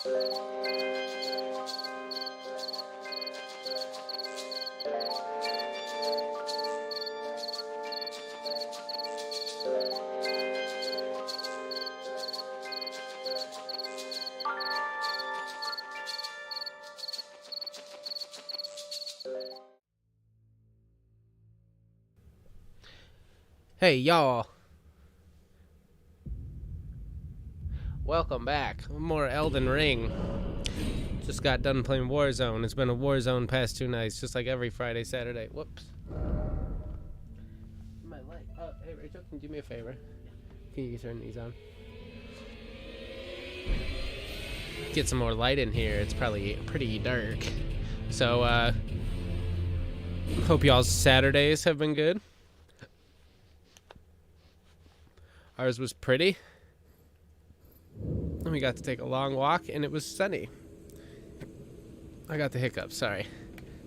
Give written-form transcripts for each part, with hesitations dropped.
Hey y'all, welcome back. More Elden Ring. Just got done playing Warzone. It's been a Warzone past 2 nights, just like every Friday, Saturday. Whoops. My light. Oh, hey Rachel, can you do me a favor? Can you turn these on? Get some more light in here. It's probably pretty dark. So, hope y'all's Saturdays have been good. Ours was pretty. We got to take a long walk, and it was sunny. I got the hiccups, sorry.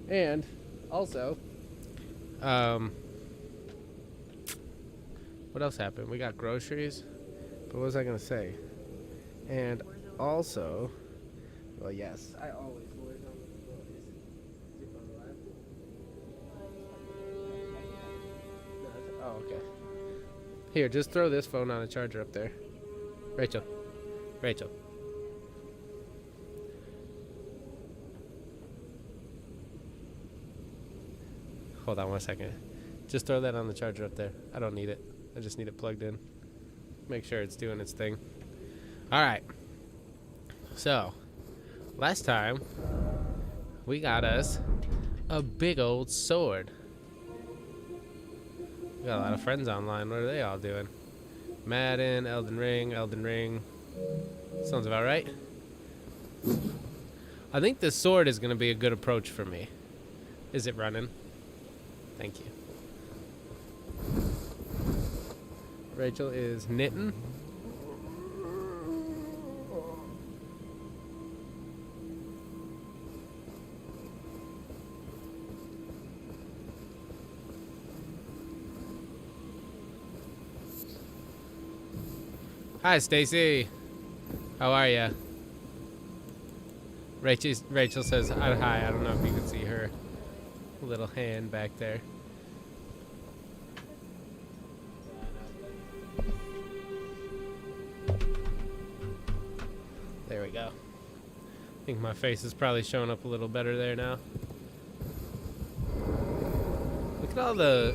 And also, what else happened? We got groceries. But what was I going to say? And also, well, yes, I always Warzone with the boys. Is your phone alive? No, oh, okay. Here, just throw this phone on a charger up there. Rachel. Hold on 1 second. Just throw that on the charger up there. I don't need it. I just need it plugged in. Make sure it's doing its thing. Alright. So, last time, we got us a big old sword. We got a lot of friends online. What are they all doing? Madden, Elden Ring. Sounds about right. I think this sword is going to be a good approach for me. Is it running? Thank you. Rachel is knitting. Hi, Stacy. How are ya? Rachel says hi. I don't know if you can see her little hand back there. There we go. I think my face is probably showing up a little better there now. Look at all the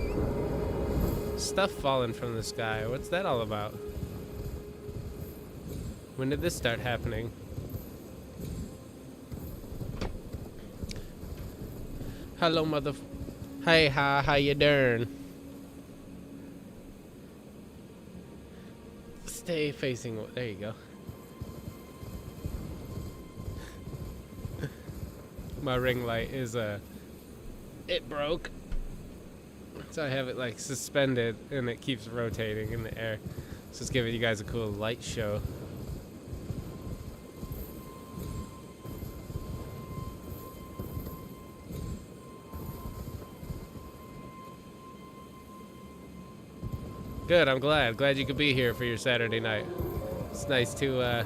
stuff falling from the sky. What's that all about? When did this start happening? Hello, Hey, how you doing? Stay facing. There you go. My ring light is it broke, so I have it like suspended, and it keeps rotating in the air. It's just giving you guys a cool light show. Good, I'm glad you could be here for your Saturday night. It's nice to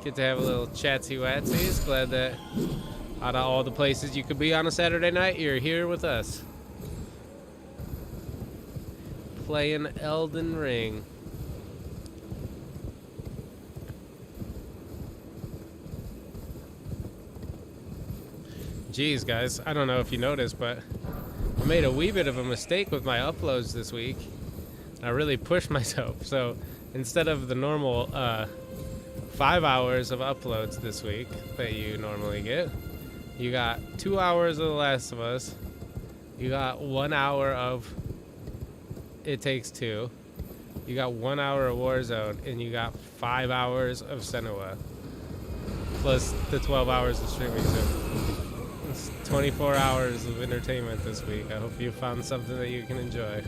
get to have a little chatsy-watsies. Glad that out of all the places you could be on a Saturday night, you're here with us. Playing Elden Ring. Geez, guys, I don't know if you noticed, but I made a wee bit of a mistake with my uploads this week. I really pushed myself, so instead of the normal 5 hours of uploads this week that you normally get, you got 2 hours of The Last of Us, you got 1 hour of It Takes Two, you got 1 hour of Warzone, and you got 5 hours of Senua, plus the 12 hours of streaming. So it's 24 hours of entertainment this week. I hope you found something that you can enjoy.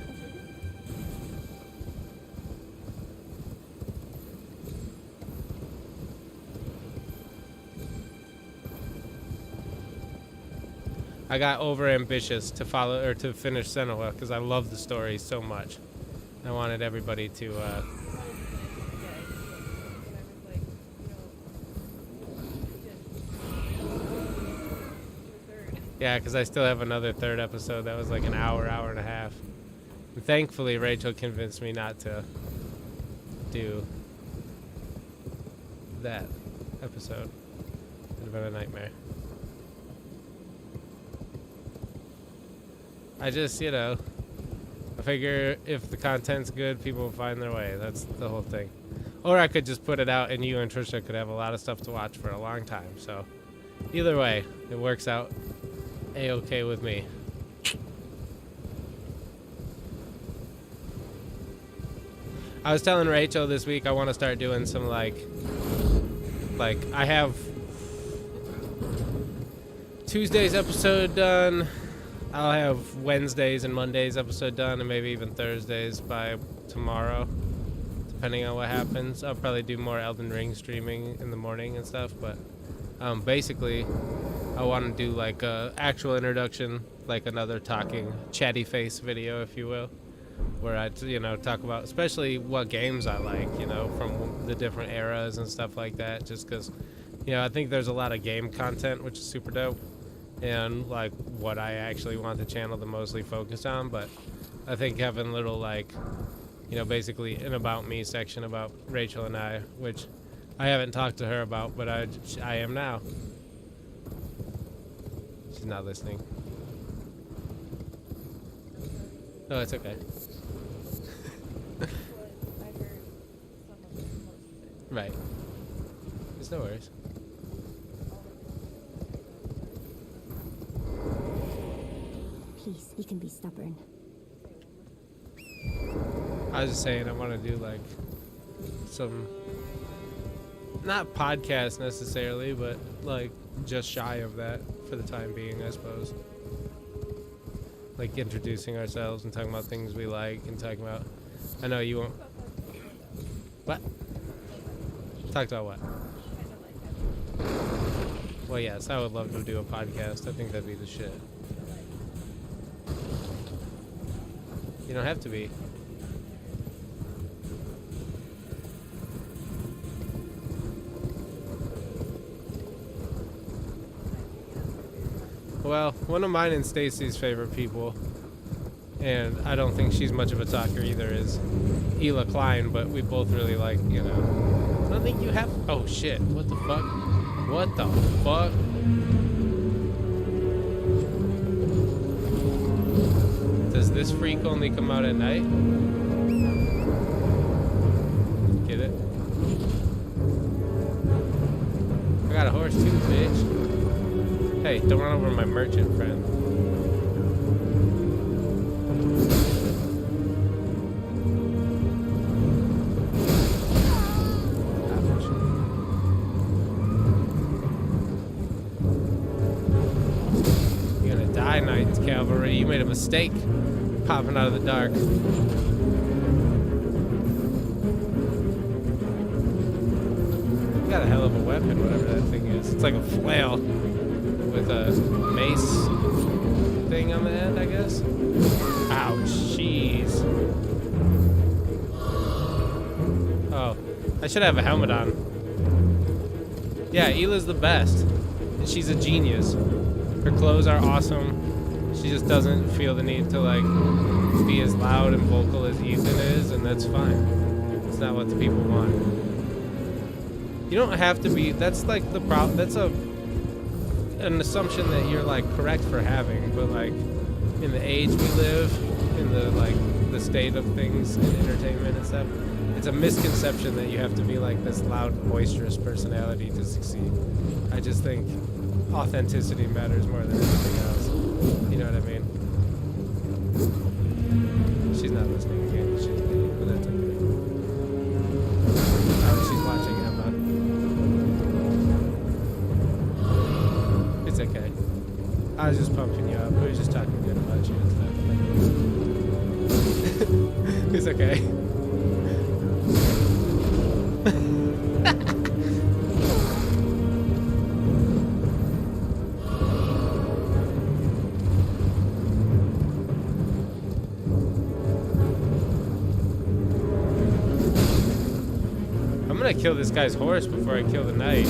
I got over ambitious to follow or to finish Senua because I love the story so much. I wanted everybody to Yeah, because I still have another third episode that was like an hour, hour and a half. And thankfully, Rachel convinced me not to do that episode. It would have been a nightmare. I just, I figure if the content's good, people will find their way. That's the whole thing. Or I could just put it out and you and Trisha could have a lot of stuff to watch for a long time. So either way, it works out A-okay with me. I was telling Rachel this week I want to start doing some like I have Tuesday's episode done. I'll have Wednesdays and Mondays episode done, and maybe even Thursdays by tomorrow, depending on what happens. I'll probably do more Elden Ring streaming in the morning and stuff, but basically I want to do like a actual introduction, like another talking chatty face video, if you will, where I talk about especially what games I like, from the different eras and stuff like that, just because I think there's a lot of game content which is super dope, and like what I actually want the channel to mostly focus on. But I think having little like basically an about me section about Rachel and I, which I haven't talked to her about, but I am now. She's not listening. Oh, it's okay. Right. There's no worries. Please, you can be stubborn. I was just saying I want to do like some, not podcast necessarily, but like just shy of that for the time being, I suppose. Like introducing ourselves and talking about things we like and talking about, I know you won't. What? Talked about what? Well, yes, I would love to do a podcast. I think that'd be the shit. You don't have to be. Well, one of mine and Stacy's favorite people, and I don't think she's much of a talker either, is Ela Klein, but we both really like, I don't think you have... Oh, shit. What the fuck? What the fuck? Does this freak only come out at night? Get it? I got a horse too, bitch. Hey, don't run over my merchant friend. You're gonna die, Knights Cavalry. You made a mistake popping out of the dark. You got a hell of a weapon, whatever that thing is. It's like a flail with a mace thing on the end, I guess. Ouch, jeez. Oh, I should have a helmet on. Yeah, Ela's the best. And she's a genius. Her clothes are awesome. She just doesn't feel the need to like be as loud and vocal as Ethan is, and that's fine. It's not what the people want. You don't have to be. That's like the problem. That's an assumption that you're like correct for having, but like in the age we live, in the like the state of things in entertainment and stuff, it's a misconception that you have to be like this loud, boisterous personality to succeed. I just think authenticity matters more than anything else. You know what I mean? She's not listening again. She's leaving, but that's okay. Oh, she's watching Emma. It's okay. I was just pumping you up. We were just talking good about you and stuff. It's okay. I'm gonna kill this guy's horse before I kill the knight.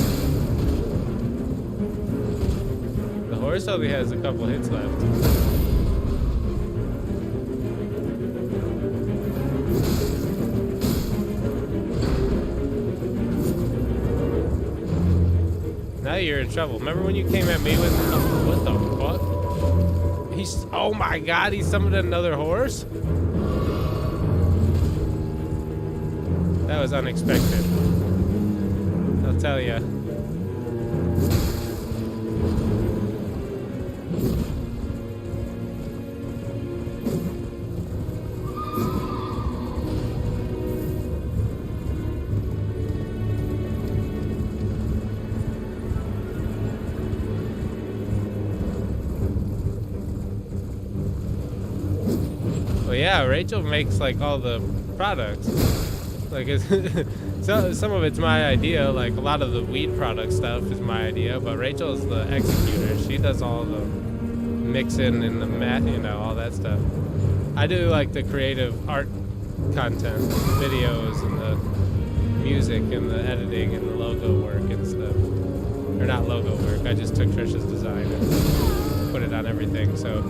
The horse horse only has a couple hits left. Now you're in trouble. Remember when you came at me with... Oh, what the fuck? He's... Oh my god, he summoned another horse? That was unexpected. I'll tell ya. Yeah, Rachel makes like all the products. Like, so some of it's my idea. Like a lot of the weed product stuff is my idea, but Rachel's the executor. She does all the mixing and the you know, all that stuff. I do like the creative art content, videos and the music and the editing and the logo work and stuff. Or not logo work. I just took Trisha's design and put it on everything. So.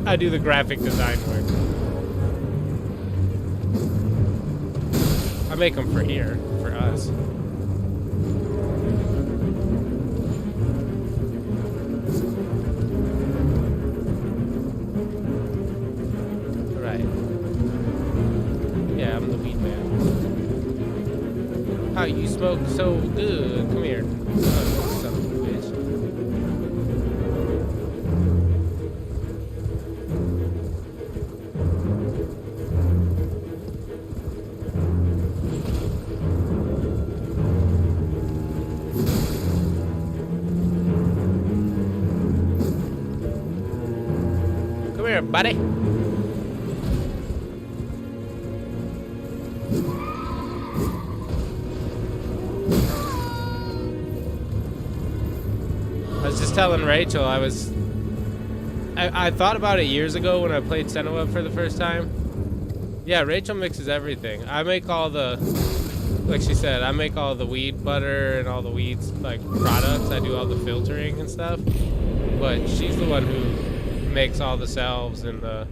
I do the graphic design work. I make them for here, for us. Right. Yeah, I'm the weed man. How you smoke so good? Come here. Oh, son of a bitch. Buddy. I was just telling Rachel, I thought about it years ago when I played Senua for the first time. Yeah, Rachel mixes everything. I make all the, like she said, I make all the weed butter and all the weeds, like, products. I do all the filtering and stuff. But she's the one who makes all the salves and the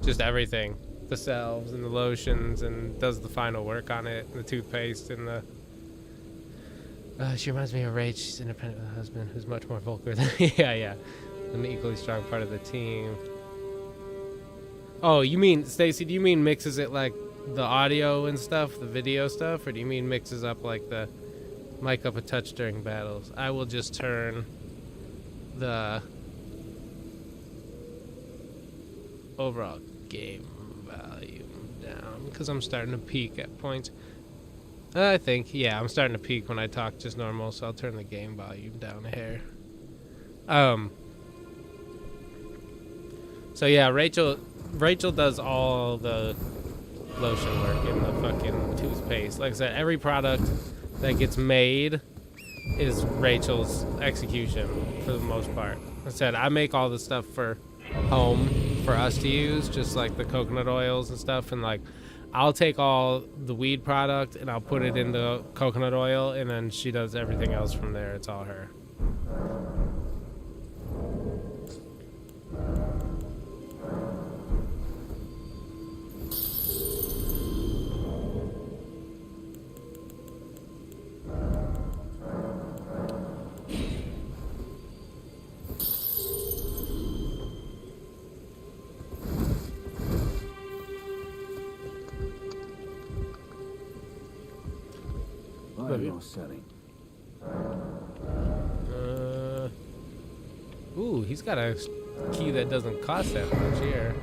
just everything, the salves and the lotions, and does the final work on it, and the toothpaste and the she reminds me of Rach. She's independent with a husband who's much more vulgar than yeah an equally strong part of the team. Oh, you mean, Stacy, do you mean mixes it like the audio and stuff, the video stuff, or do you mean mixes up like the mic up a touch during battles? I will just turn the overall game volume down because I'm starting to peak at points. I think, yeah, I'm starting to peak when I talk just normal, so I'll turn the game volume down a hair. So yeah, Rachel does all the lotion work and the fucking toothpaste. Like I said, every product that gets made is Rachel's execution for the most part. Like I said, I make all the stuff for home for us to use, just like the coconut oils and stuff, and like I'll take all the weed product and I'll put it into coconut oil, and then she does everything else from there. It's all her. Selling. Ooh, he's got a key that doesn't cost that much here.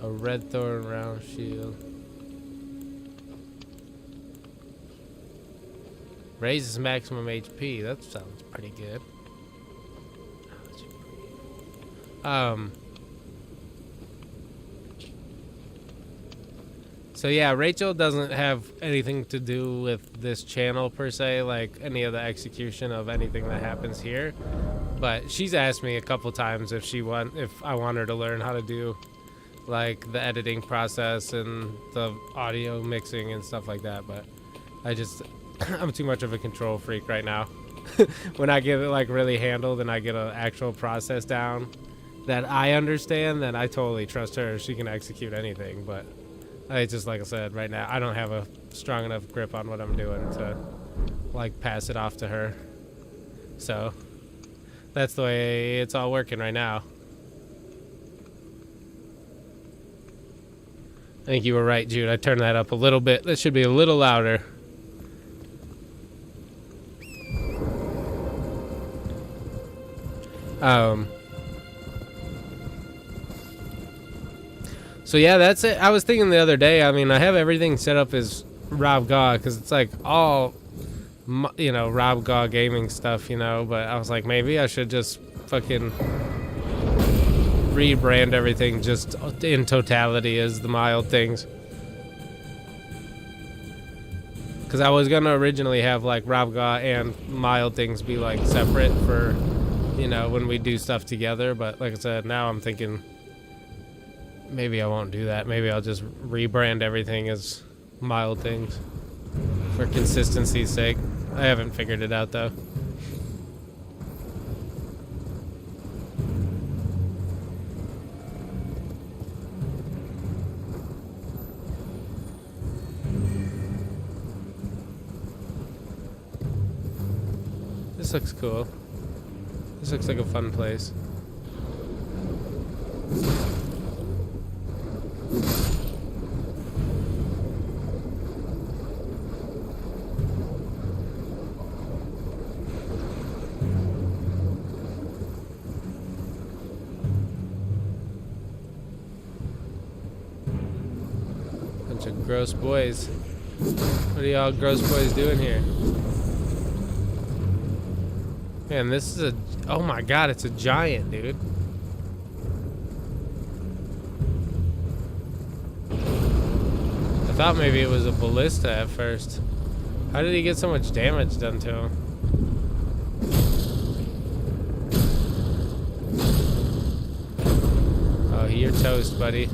A red thorn round shield. Raises maximum HP. That sounds pretty good. So yeah, Rachel doesn't have anything to do with this channel per se, like any of the execution of anything that happens here. But she's asked me a couple times if I want her to learn how to do like the editing process and the audio mixing and stuff like that. But I'm too much of a control freak right now. When I get it like really handled and I get an actual process down that I understand, then I totally trust her. She can execute anything. But I just, like I said, right now I don't have a strong enough grip on what I'm doing to like pass it off to her. So that's the way it's all working right now. I think you were right, Jude. I turned that up a little bit. That should be a little louder. So yeah, that's it. I was thinking the other day, I mean, I have everything set up as Rob Gaw because it's like all, you know, Rob Gaw gaming stuff, you know, but I was like, maybe I should just fucking rebrand everything just in totality as the Mild Things. Because I was going to originally have like Rob Gaw and Mild Things be like separate for, you know, when we do stuff together. But like I said, now I'm thinking maybe I won't do that. Maybe I'll just rebrand everything as Mild Things for consistency's sake. I haven't figured it out though. This looks cool. This looks like a fun place. Bunch of gross boys. What are y'all gross boys doing here? Man, this is oh my god, it's a giant, dude. I thought maybe it was a ballista at first. How did he get so much damage done to him? Oh, you're toast, buddy.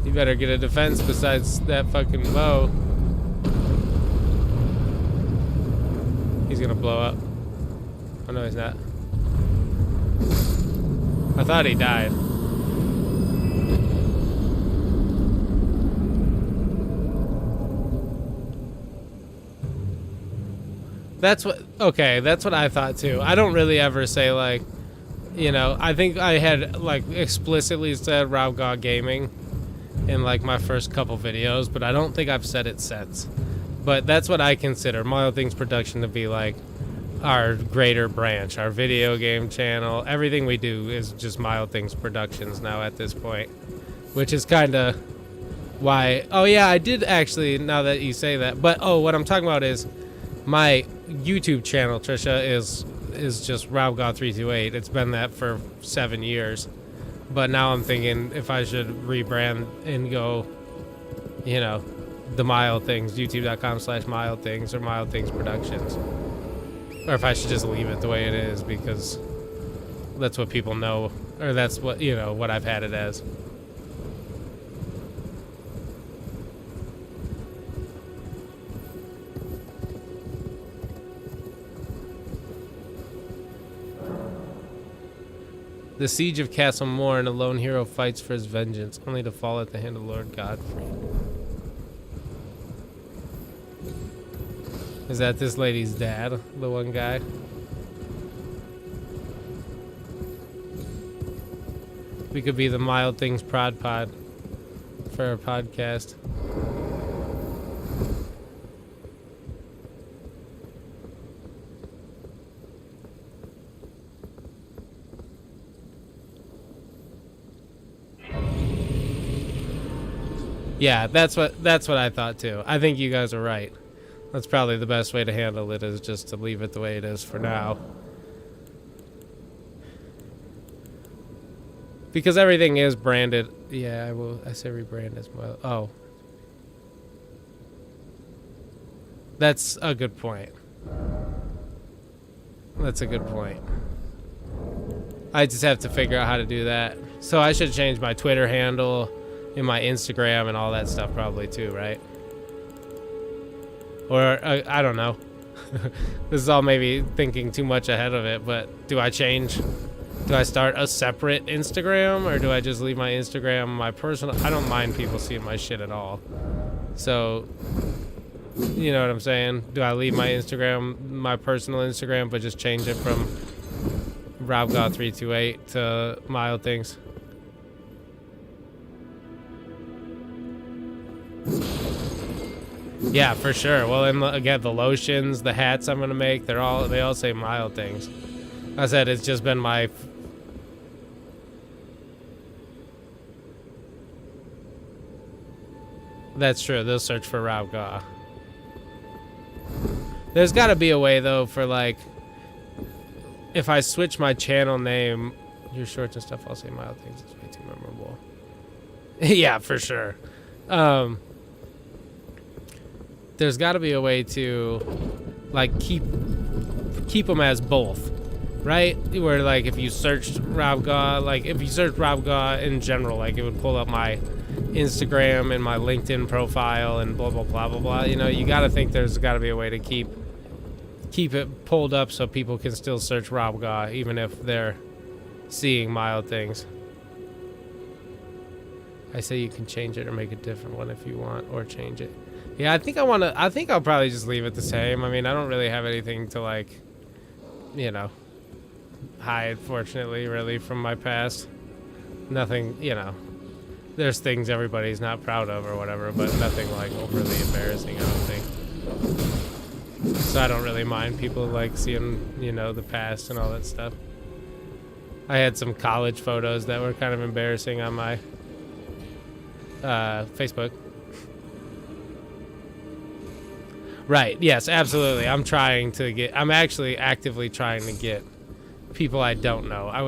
You better get a defense besides that fucking bow. He's gonna blow up. Oh no, he's not. I thought he died. That's what I thought too. I don't really ever say like, you know, I think I had like explicitly said Rob Gaw Gaming in like my first couple videos, but I don't think I've said it since. But that's what I consider Mild Things Production to be like our greater branch, our video game channel. Everything we do is just Mild Things Productions now at this point, which is kind of why. Oh yeah, I did actually, now that you say that. But oh, what I'm talking about is my YouTube channel, Trisha, is just RobGaw328. It's been that for 7 years. But now I'm thinking if I should rebrand and go, you know, the Mild Things, youtube.com/Mild Things or Mild Things Productions. Or if I should just leave it the way it is because that's what people know, or that's what, you know, what I've had it as. The siege of Castle Morn, a lone hero fights for his vengeance, only to fall at the hand of Lord Godfrey. Is that this lady's dad, the one guy? We could be the Mild Things Prod Pod for our podcast. Yeah, that's what I thought too. I think you guys are right. That's probably the best way to handle it, is just to leave it the way it is for now. Because everything is branded. Yeah, I say rebrand as well. Oh. That's a good point. That's a good point. I just have to figure out how to do that. So I should change my Twitter handle and my Instagram and all that stuff probably too, right? Or I don't know. This is all maybe thinking too much ahead of it, but do I change? Do I start a separate Instagram, or do I just leave my Instagram my personal? I don't mind people seeing my shit at all. So, you know what I'm saying? Do I leave my Instagram, my personal Instagram, but just change it from RobGaw328 to Mild Things? Yeah, for sure. Well, and again, the lotions, the hats I'm gonna make, they all say Mild Things. I said it's just been my. That's true. They'll search for Rob Gaw. There's got to be a way though for like, if I switch my channel name, your shorts and stuff, I'll say Mild Things. It's way too memorable. Yeah, for sure. There's got to be a way to like keep them as both, right? Where like if you searched Rob Gaw, like if you search Rob Gaw in general, like it would pull up my Instagram and my LinkedIn profile and blah blah blah blah blah. You know, you got to think there's got to be a way to keep it pulled up so people can still search Rob Gaw even if they're seeing Mild Things. I say you can change it or make a different one if you want, or change it. Yeah, I think I'll probably just leave it the same. I mean, I don't really have anything to like, you know, hide, fortunately, really, from my past. Nothing, you know. There's things everybody's not proud of or whatever, but nothing like overly embarrassing, I don't think. So I don't really mind people like seeing, you know, the past and all that stuff. I had some college photos that were kind of embarrassing on my Facebook. Right, yes, absolutely. I'm actually actively trying to get people I don't know. I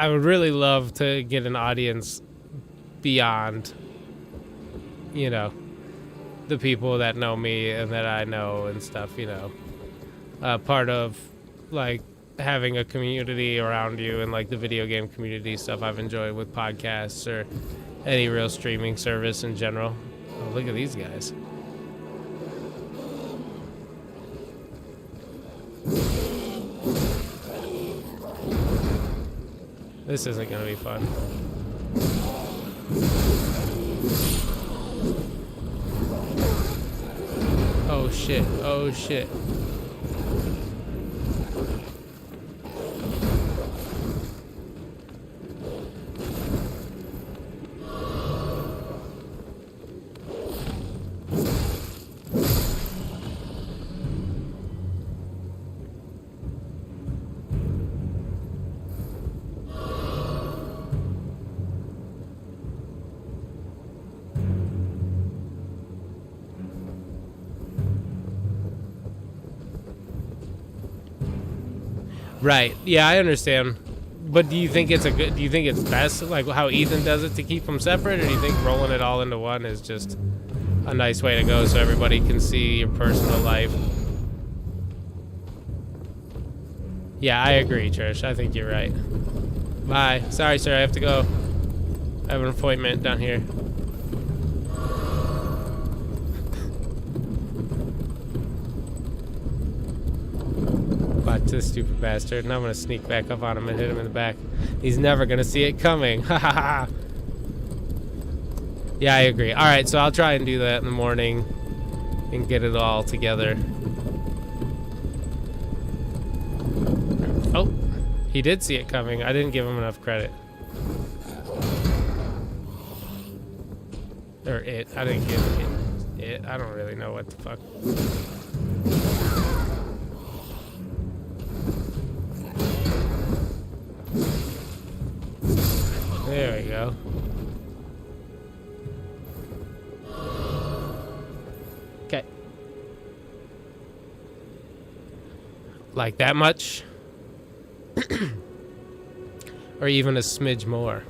would really love to get an audience beyond, you know, the people that know me and that I know and stuff, you know. Part of, like, having a community around you and, like, the video game community stuff I've enjoyed with podcasts or any real streaming service in general. Oh, look at these guys. This isn't gonna be fun. Oh shit, oh shit. Right. Yeah, I understand. But do you think it's best, like how Ethan does it, to keep them separate, or do you think rolling it all into one is just a nice way to go so everybody can see your personal life? Yeah, I agree, Trish. I think you're right. Bye. Sorry, sir. I have to go. I have an appointment down here. To the stupid bastard, and I'm gonna sneak back up on him and hit him in the back. He's never gonna see it coming. Ha ha ha. Yeah, I agree. Alright, so I'll try and do that in the morning and get it all together. Oh, he did see it coming. I didn't give him enough credit. Or it. I didn't give it. I don't really know what the fuck. There we go. Okay. Like that much? Or even a smidge more?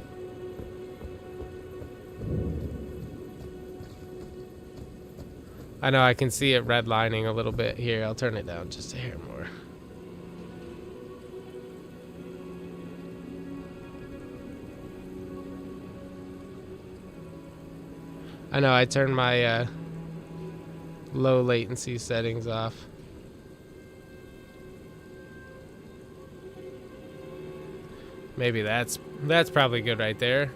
I know I can see it redlining a little bit here. I'll turn it down just a hair more. I know I turned my low latency settings off. Maybe that's probably good right there.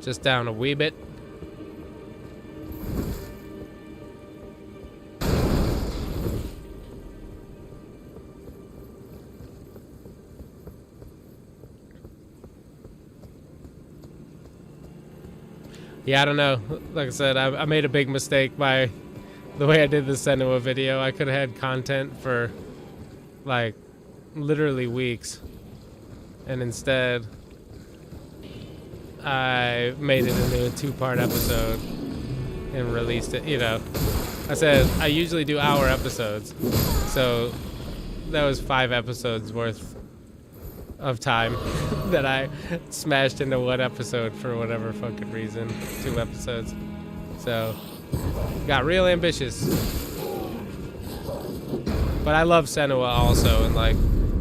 Just down a wee bit. Yeah, I don't know. Like I said, I made a big mistake by the way I did the Senua video. I could have had content for like literally weeks, and instead I made it into a 2-part episode and released it. You know, I said I usually do hour episodes, so that was 5 episodes worth of time that I smashed into one episode for whatever fucking reason. 2 episodes. So got real ambitious. But I love Senua also, and like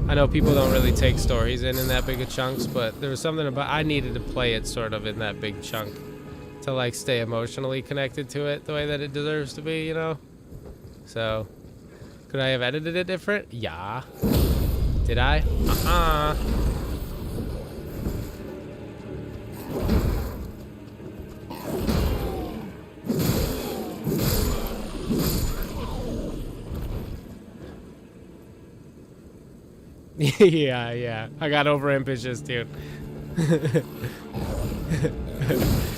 I know people don't really take stories in that big of chunks, but there was something about I needed to play it sort of in that big chunk to like stay emotionally connected to it the way that it deserves to be, you know? So could I have edited it different? Yeah. Did I? Yeah. I got over ambitious, dude.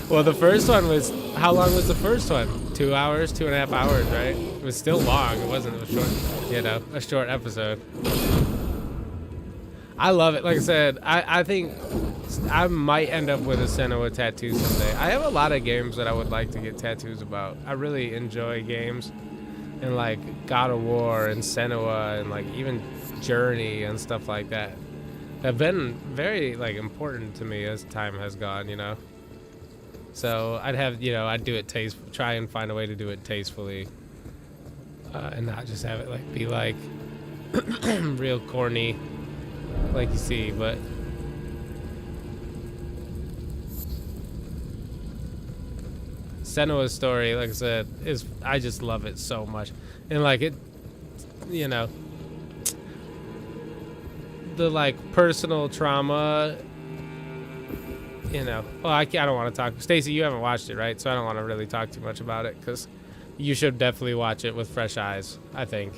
Well, the first one was, how long was the first one? 2 hours, 2.5 hours, right? It was still long. It wasn't a short, you know, a short episode. I love it. Like I said, I think I might end up with a Senua tattoo someday. I have a lot of games that I would like to get tattoos about. I really enjoy games, and like God of War and Senua and like even Journey and stuff like that have been very like important to me as time has gone, you know. So I'd have, you know, I'd do it try and find a way to do it tastefully, and not just have it like be like real corny like you see. But Senua's story, like I said, is I just love it so much, and like it, you know, the like personal trauma, you know. Well, I don't want to talk. Stacy, you haven't watched it, right? So I don't want to really talk too much about it, because you should definitely watch it with fresh eyes, I think.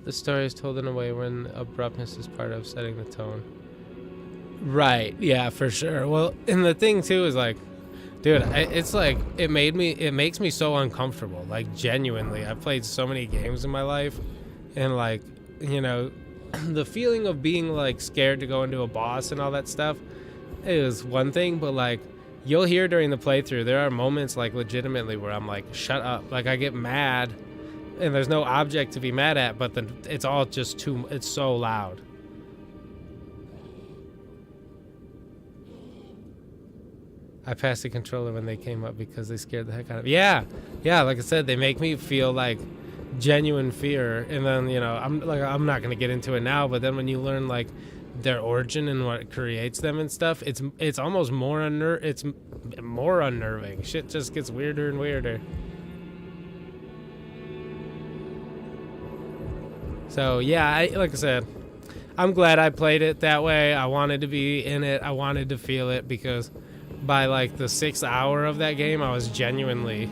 The story is told in a way when abruptness is part of setting the tone. Right, yeah, for sure. Well, and the thing too is like, dude, it's like it makes me so uncomfortable. Like genuinely, I've played so many games in my life, and like, you know, the feeling of being like scared to go into a boss and all that stuff is one thing, but like you'll hear during the playthrough, there are moments like legitimately where I'm like, shut up. Like I get mad, and there's no object to be mad at, but it's all just it's so loud. I passed the controller when they came up because they scared the heck out of me. Yeah, like I said, they make me feel like genuine fear, and then, you know, I'm not gonna get into it now, but then when you learn like their origin and what creates them and stuff, it's almost more unnerving. Shit just gets weirder and weirder. So yeah, like I said, I'm glad I played it that way. I wanted to be in it. I wanted to feel it because by like the 6th hour of that game, I was genuinely,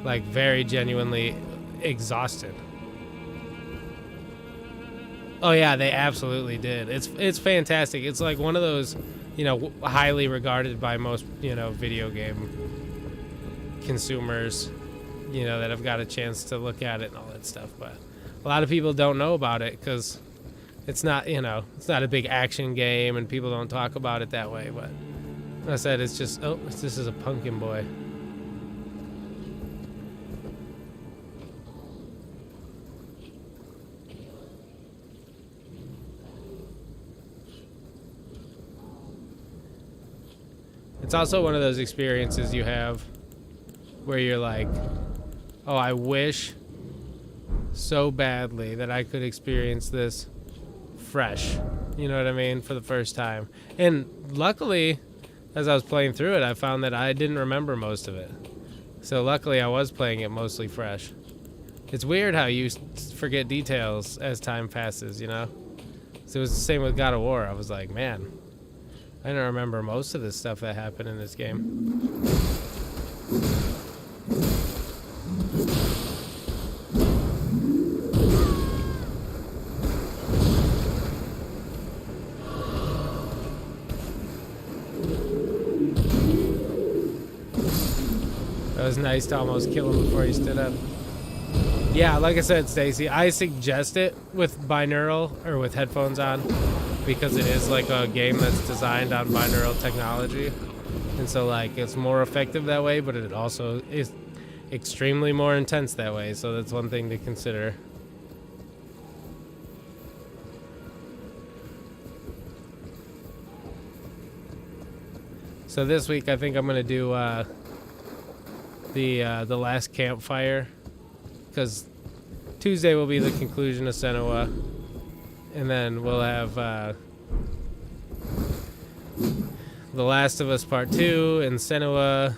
like very genuinely exhausted. Oh yeah, they absolutely did. It's fantastic. It's like one of those, you know, highly regarded by most, you know, video game consumers, you know, that have got a chance to look at it and all that stuff. But a lot of people don't know about it because it's not, you know, it's not a big action game and people don't talk about it that way. But like I said, it's just, oh, this is a pumpkin boy. It's also one of those experiences you have where you're like, oh, I wish so badly that I could experience this fresh. You know what I mean? For the first time. And luckily, as I was playing through it, I found that I didn't remember most of it. So luckily, I was playing it mostly fresh. It's weird how you forget details as time passes, you know? So it was the same with God of War. I was like, man, I don't remember most of the stuff that happened in this game. That was nice to almost kill him before he stood up. Yeah, like I said, Stacy, I suggest it with binaural or with headphones on because it is like a game that's designed on binaural technology. And so like it's more effective that way, but it also is extremely more intense that way. So that's one thing to consider. So this week I think I'm gonna do the last campfire, because Tuesday will be the conclusion of Senua, and then we'll have The Last of Us Part 2 and Senua,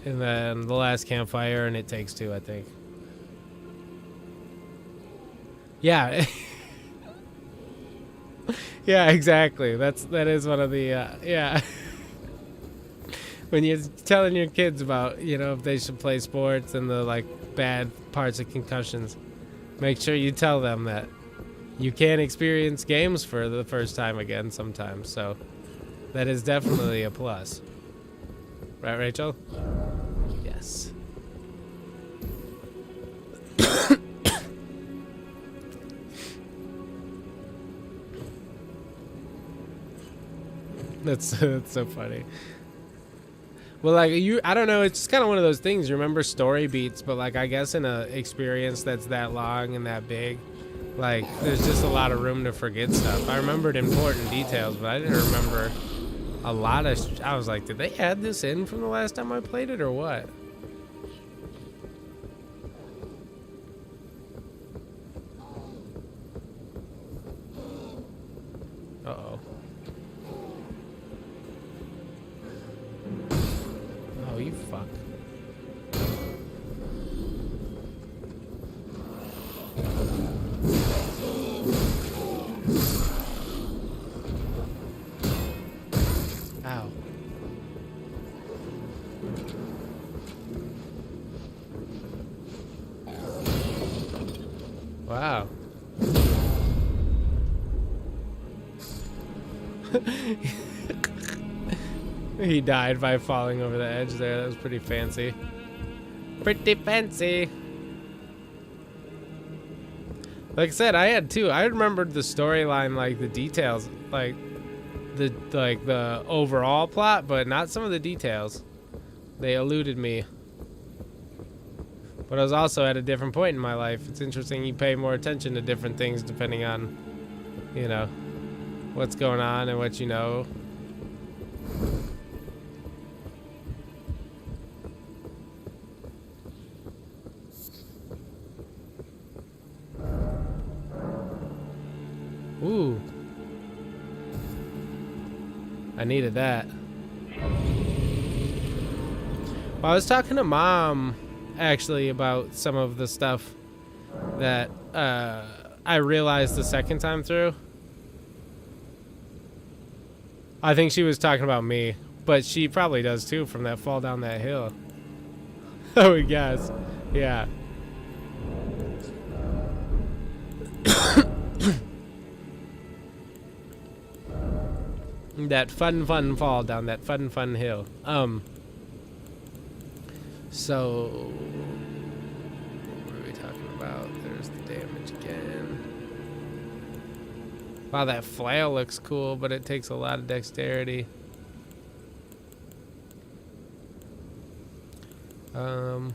and then the last campfire, and It Takes Two, I think. Yeah. Yeah, exactly. That is one of the yeah. When you're telling your kids about, you know, if they should play sports and the like bad parts of concussions, make sure you tell them that you can experience games for the first time again sometimes. So that is definitely a plus. Right, Rachel? Yes. That's so funny. Well, like I don't know. It's just kind of one of those things. You remember story beats, but like I guess in a experience that's that long and that big, like there's just a lot of room to forget stuff. I remembered important details, but I didn't remember a lot of. I was like, did they add this in from the last time I played it, or what? Uh-oh. Oh, you fuck. Ow. Wow. He died by falling over the edge there. That was pretty fancy. Pretty fancy. Like I said, I had two. I remembered the storyline, like the details, like the overall plot, but not some of the details. They eluded me. But I was also at a different point in my life. It's interesting you pay more attention to different things depending on, you know, what's going on and what you know. Ooh. I needed that. Well, I was talking to Mom, actually, about some of the stuff that I realized the second time through. I think she was talking about me, but she probably does too from that fall down that hill. I would guess. Yeah. That fun fall down that fun hill. So what were we talking about? There's the damage again. Wow, that flail looks cool, but it takes a lot of dexterity. I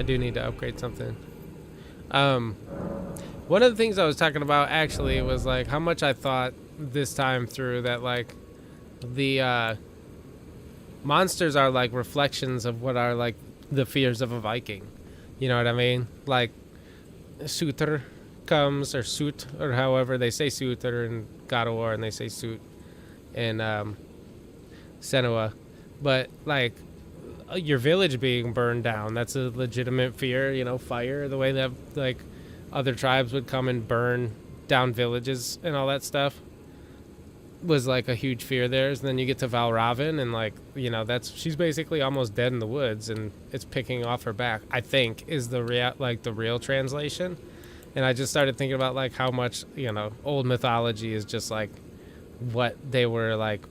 do need to upgrade something. One of the things I was talking about actually was like how much I thought this time through that like the monsters are like reflections of what are like the fears of a Viking. You know what I mean? Like Suter comes, or Suit, or however they say Suter in God of War, and they say Suit in Senua. But like your village being burned down, that's a legitimate fear. You know, fire, the way that like other tribes would come and burn down villages and all that stuff was like a huge fear of theirs. And then you get to Valravn and like, you know, she's basically almost dead in the woods and it's picking off her back, I think is the real translation. And I just started thinking about like how much, you know, old mythology is just like what they were like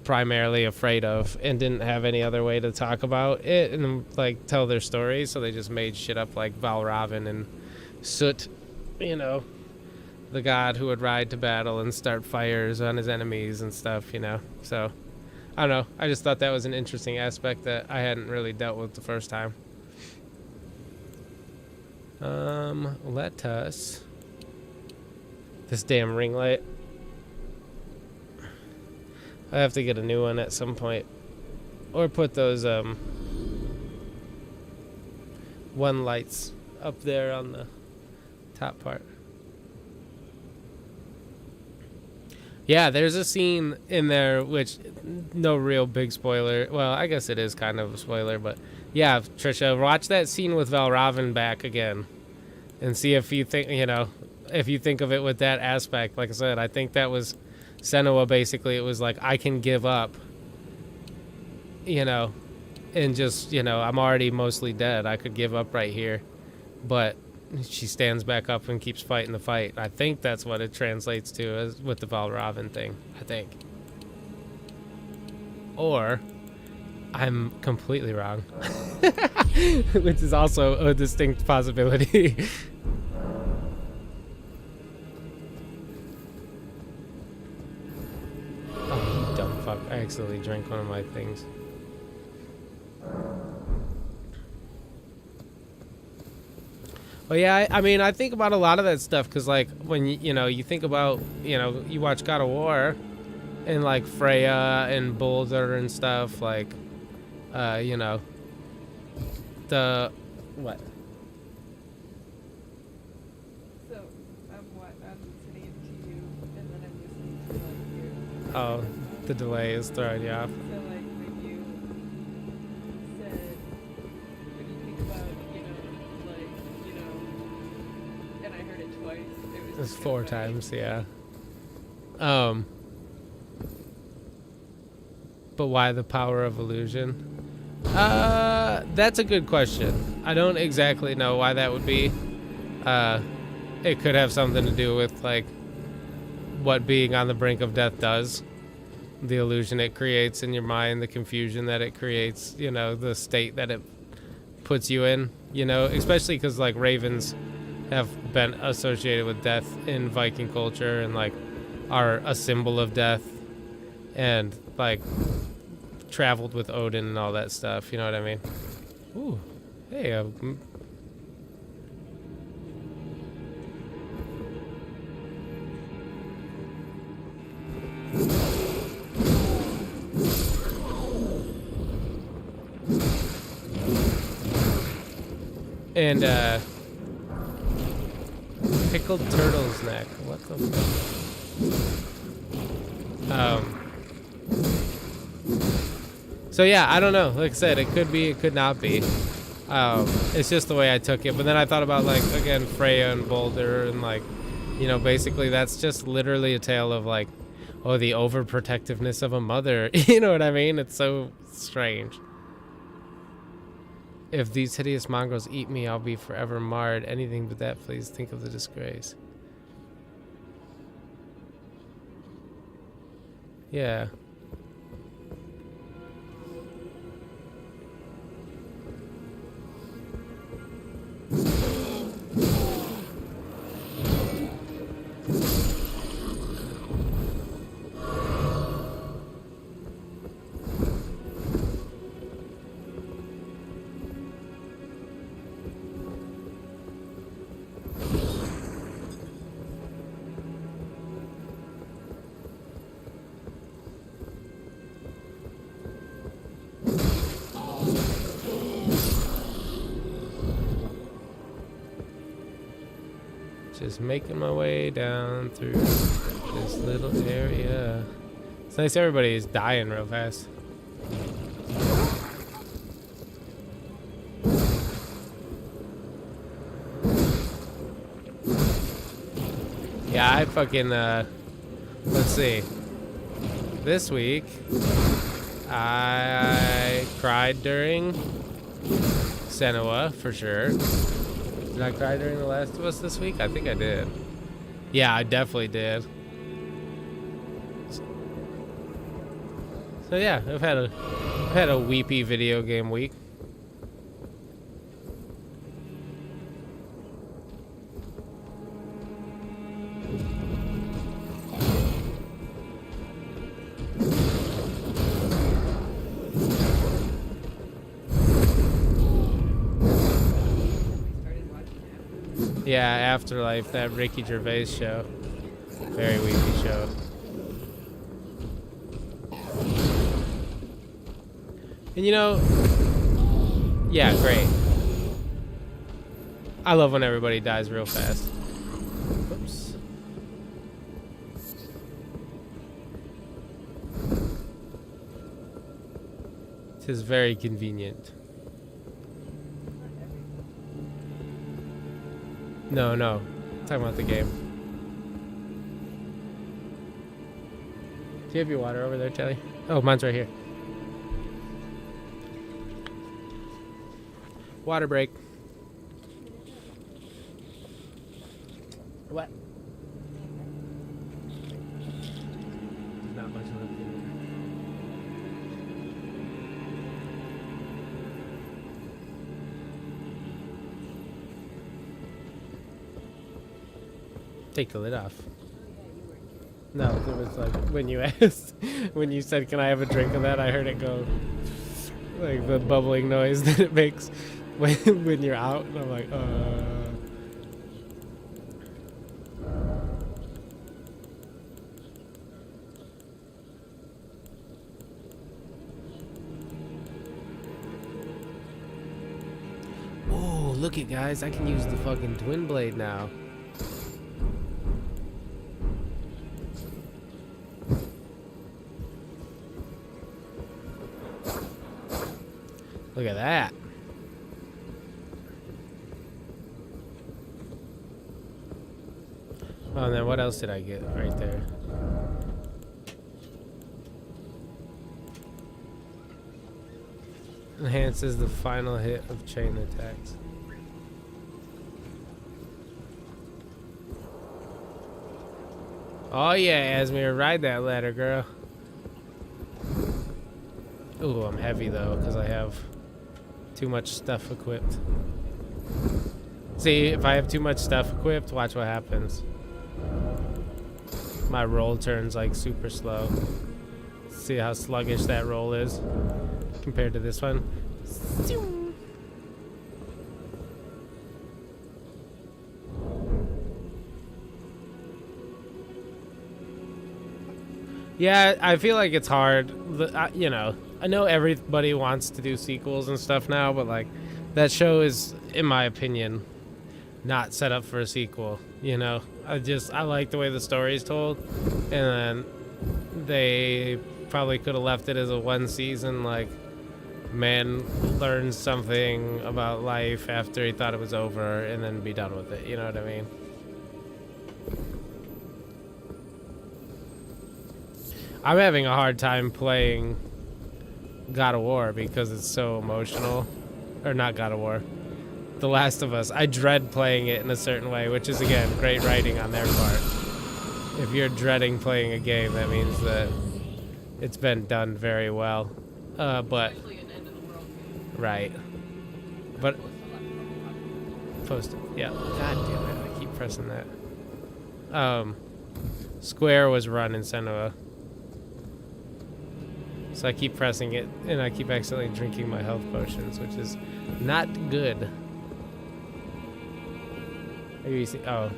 primarily afraid of and didn't have any other way to talk about it and like tell their stories, so they just made shit up like Valravn and Soot, you know, the god who would ride to battle and start fires on his enemies and stuff, you know. So I don't know, I just thought that was an interesting aspect that I hadn't really dealt with the first time. Let us, this damn ring light, I have to get a new one at some point, or put those one lights up there on the top part. Yeah, there's a scene in there which, no real big spoiler, well, I guess it is kind of a spoiler, but yeah, Trisha, watch that scene with Valravn back again and see if you think, you know, if you think of it with that aspect. Like I said, I think that was Senua. Basically, it was like, I can give up, you know, and just, you know, I'm already mostly dead. I could give up right here. But she stands back up and keeps fighting the fight. I think that's what it translates to as with the Valravn thing, I think. Or I'm completely wrong, which is also a distinct possibility. Oh, you dumb fuck. I accidentally drank one of my things. Well, yeah, I mean, I think about a lot of that stuff because, like, when, you know, you think about, you know, you watch God of War and, like, Freya and Boulder and stuff, like, you know, the, what? So, I'm listening to you, and then I'm listening to, like, your... Oh, the delay is throwing you off. So, like, when you said, when you think about, you know, like, you know, and I heard it twice, it was It's just 4 kinda funny. times, yeah. But why the power of illusion? That's a good question. I don't exactly know why that would be. It could have something to do with, like, what being on the brink of death does. The illusion it creates in your mind, the confusion that it creates, you know, the state that it puts you in, you know, especially because, like, ravens have been associated with death in Viking culture and, like, are a symbol of death and, like, traveled with Odin and all that stuff, you know what I mean? Ooh, hey, and, pickled turtle's neck. What the fuck? So yeah, I don't know. Like I said, it could be, it could not be. It's just the way I took it. But then I thought about, like, again, Freya and Boulder, and, like, you know, basically that's just literally a tale of, like, oh, the overprotectiveness of a mother. You know what I mean? It's so strange. If these hideous mongrels eat me, I'll be forever marred. Anything but that, please. Think of the disgrace. Yeah. Just making my way down through this little area. It's nice everybody is dying real fast. Yeah, I fucking, let's see. This week, I cried during Senua, for sure. Did I cry during The Last of Us this week? I think I did. Yeah, I definitely did. So yeah, I've had a weepy video game week. Yeah, Afterlife, that Ricky Gervais show. Very weepy show. And you know, yeah, great. I love when everybody dies real fast. Whoops. It is very convenient. No, no. I'm talking about the game. Do you have your water over there, Telly? Oh, mine's right here. Water break. What? Not much left in there. Take the lid off. No, it was like when you asked, when you said, "Can I have a drink of that?" I heard it go, like the bubbling noise that it makes when you're out, and I'm like, Oh, look it, guys! I can use the fucking twin blade now. Look at that. Oh, and then what else did I get right there? Enhances the final hit of chain attacks. Oh yeah, Asmir, ride that ladder, girl. Ooh, I'm heavy though, because I have too much stuff equipped. See, if I have too much stuff equipped, watch what happens. My roll turns like super slow. See how sluggish that roll is compared to this one. Yeah, I feel like it's hard. You know, I know everybody wants to do sequels and stuff now, but like that show is, in my opinion, not set up for a sequel. You know, I like the way the story is told, and then they probably could have left it as a one season like man learns something about life after he thought it was over and then be done with it. You know what I mean? I'm having a hard time playing God of War because it's so emotional. Or not God of War. The Last of Us. I dread playing it in a certain way, which is, again, great writing on their part. If you're dreading playing a game, that means that it's been done very well. But... Especially an end of the world game. Right. But... Post it. Yeah. God damn it. I keep pressing that. Square was run in Senua. So I keep pressing it, and I keep accidentally drinking my health potions, which is not good. Maybe you see, oh.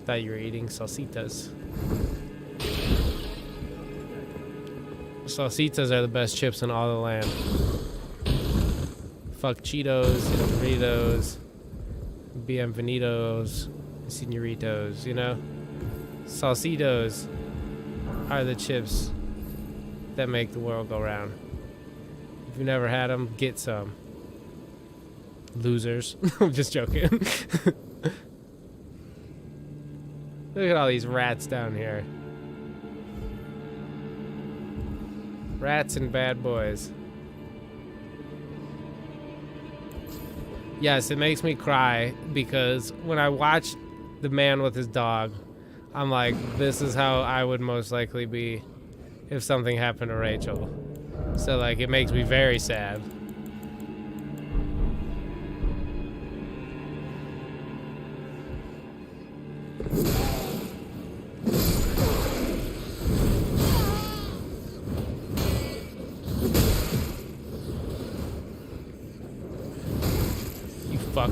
Thought you were eating salsitas. Salsitas are the best chips in all the land. Fuck Cheetos, Doritos, Bienvenidos, Senoritos, you know? Salsitos are the chips that make the world go round. If you've never had them, get some. Losers. I'm just joking. Look at all these rats down here. Rats and bad boys. Yes, it makes me cry because when I watch the man with his dog, I'm like, this is how I would most likely be if something happened to Rachel. So, like, it makes me very sad. You fuck.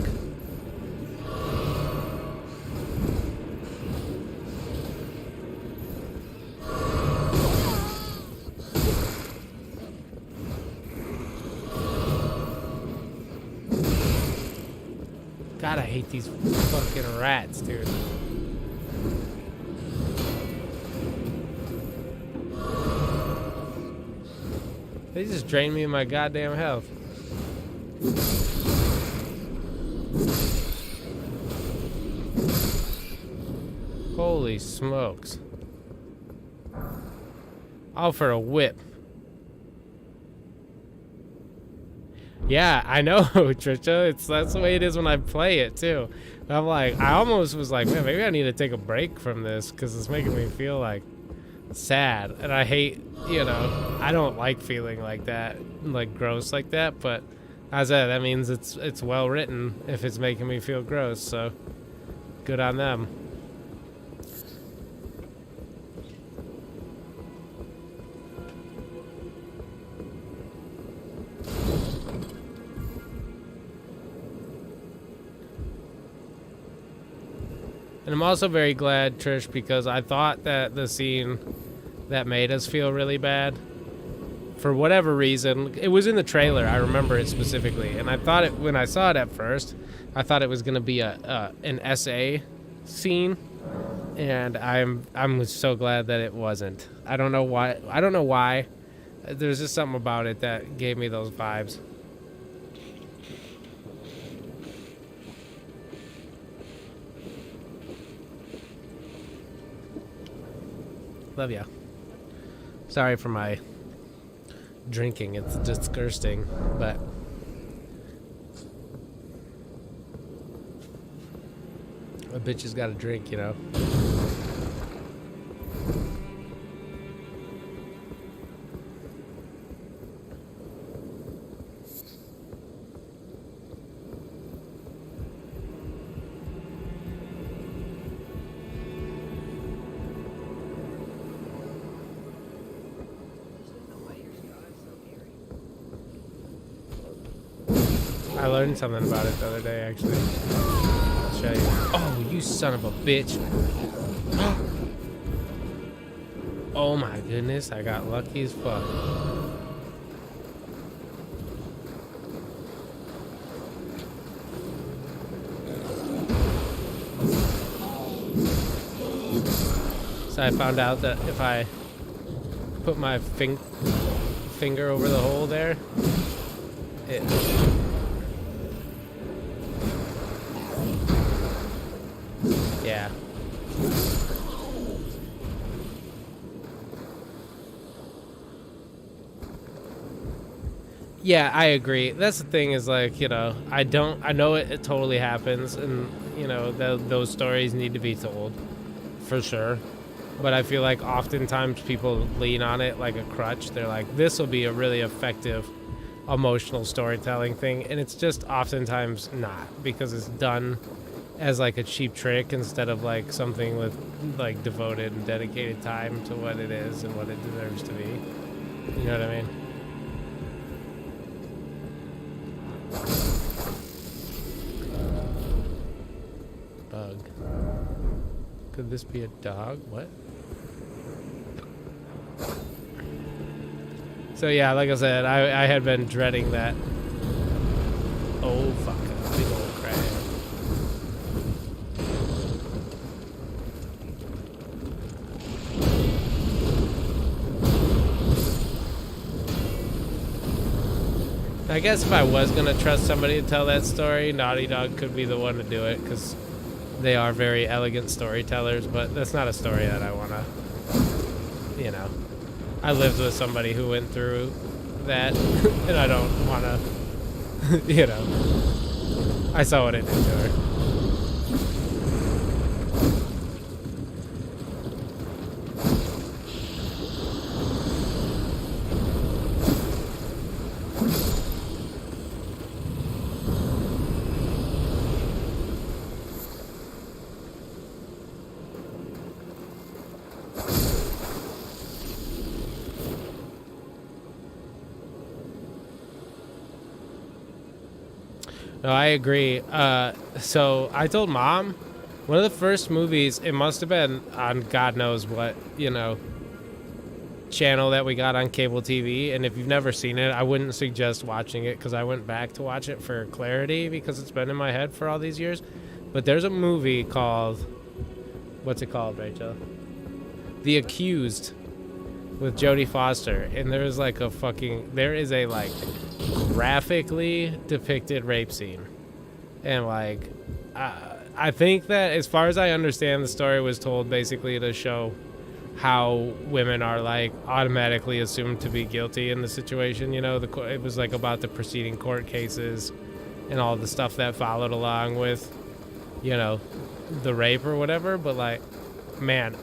God, I hate these fucking rats, dude. They just drained me of my goddamn health. Holy smokes. All for a whip. Yeah, I know, Trisha. That's the way it is when I play it too. I'm like, I almost was like, man, maybe I need to take a break from this because it's making me feel like sad, and I hate, you know, I don't like feeling like that, like gross like that. But as I said, that means it's well written if it's making me feel gross. So good on them. And I'm also very glad, Trish, because I thought that the scene that made us feel really bad, for whatever reason, it was in the trailer. I remember it specifically. And I thought it, when I saw it at first, I thought it was going to be an SA scene. And I'm so glad that it wasn't. I don't know why. There's just something about it that gave me those vibes. Love ya. Sorry for my drinking. It's disgusting, but a bitch has got to drink, you know. I learned something about it the other day, actually. I'll show you. Oh, you son of a bitch. Oh my goodness, I got lucky as fuck. So I found out that if I put my finger over the hole there, yeah. Yeah, I agree. That's the thing is like, you know, I know it totally happens, and, you know, those stories need to be told for sure. But I feel like oftentimes people lean on it like a crutch. They're like, this will be a really effective emotional storytelling thing. And it's just oftentimes not, because it's done as like a cheap trick instead of like something with like devoted and dedicated time to what it is and what it deserves to be. You know what I mean? Bug. Could this be a dog? What? So yeah, like I said, I had been dreading that. Oh fuck, a big old crab. I guess if I was gonna trust somebody to tell that story, Naughty Dog could be the one to do it, because they are very elegant storytellers, but that's not a story that I wanna, you know. I lived with somebody who went through that, and I don't want to, you know. I saw what it did to her. No, I agree. So I told Mom, one of the first movies, it must have been on God knows what, you know, channel that we got on cable TV. And if you've never seen it, I wouldn't suggest watching it, because I went back to watch it for clarity, because it's been in my head for all these years. But there's a movie called, what's it called, Rachel? The Accused, with Jodie Foster. And there is a like graphically depicted rape scene, and like I think that, as far as I understand, the story was told basically to show how women are like automatically assumed to be guilty in the situation. You know, it was like about the preceding court cases and all the stuff that followed along with, you know, the rape or whatever. But like, man,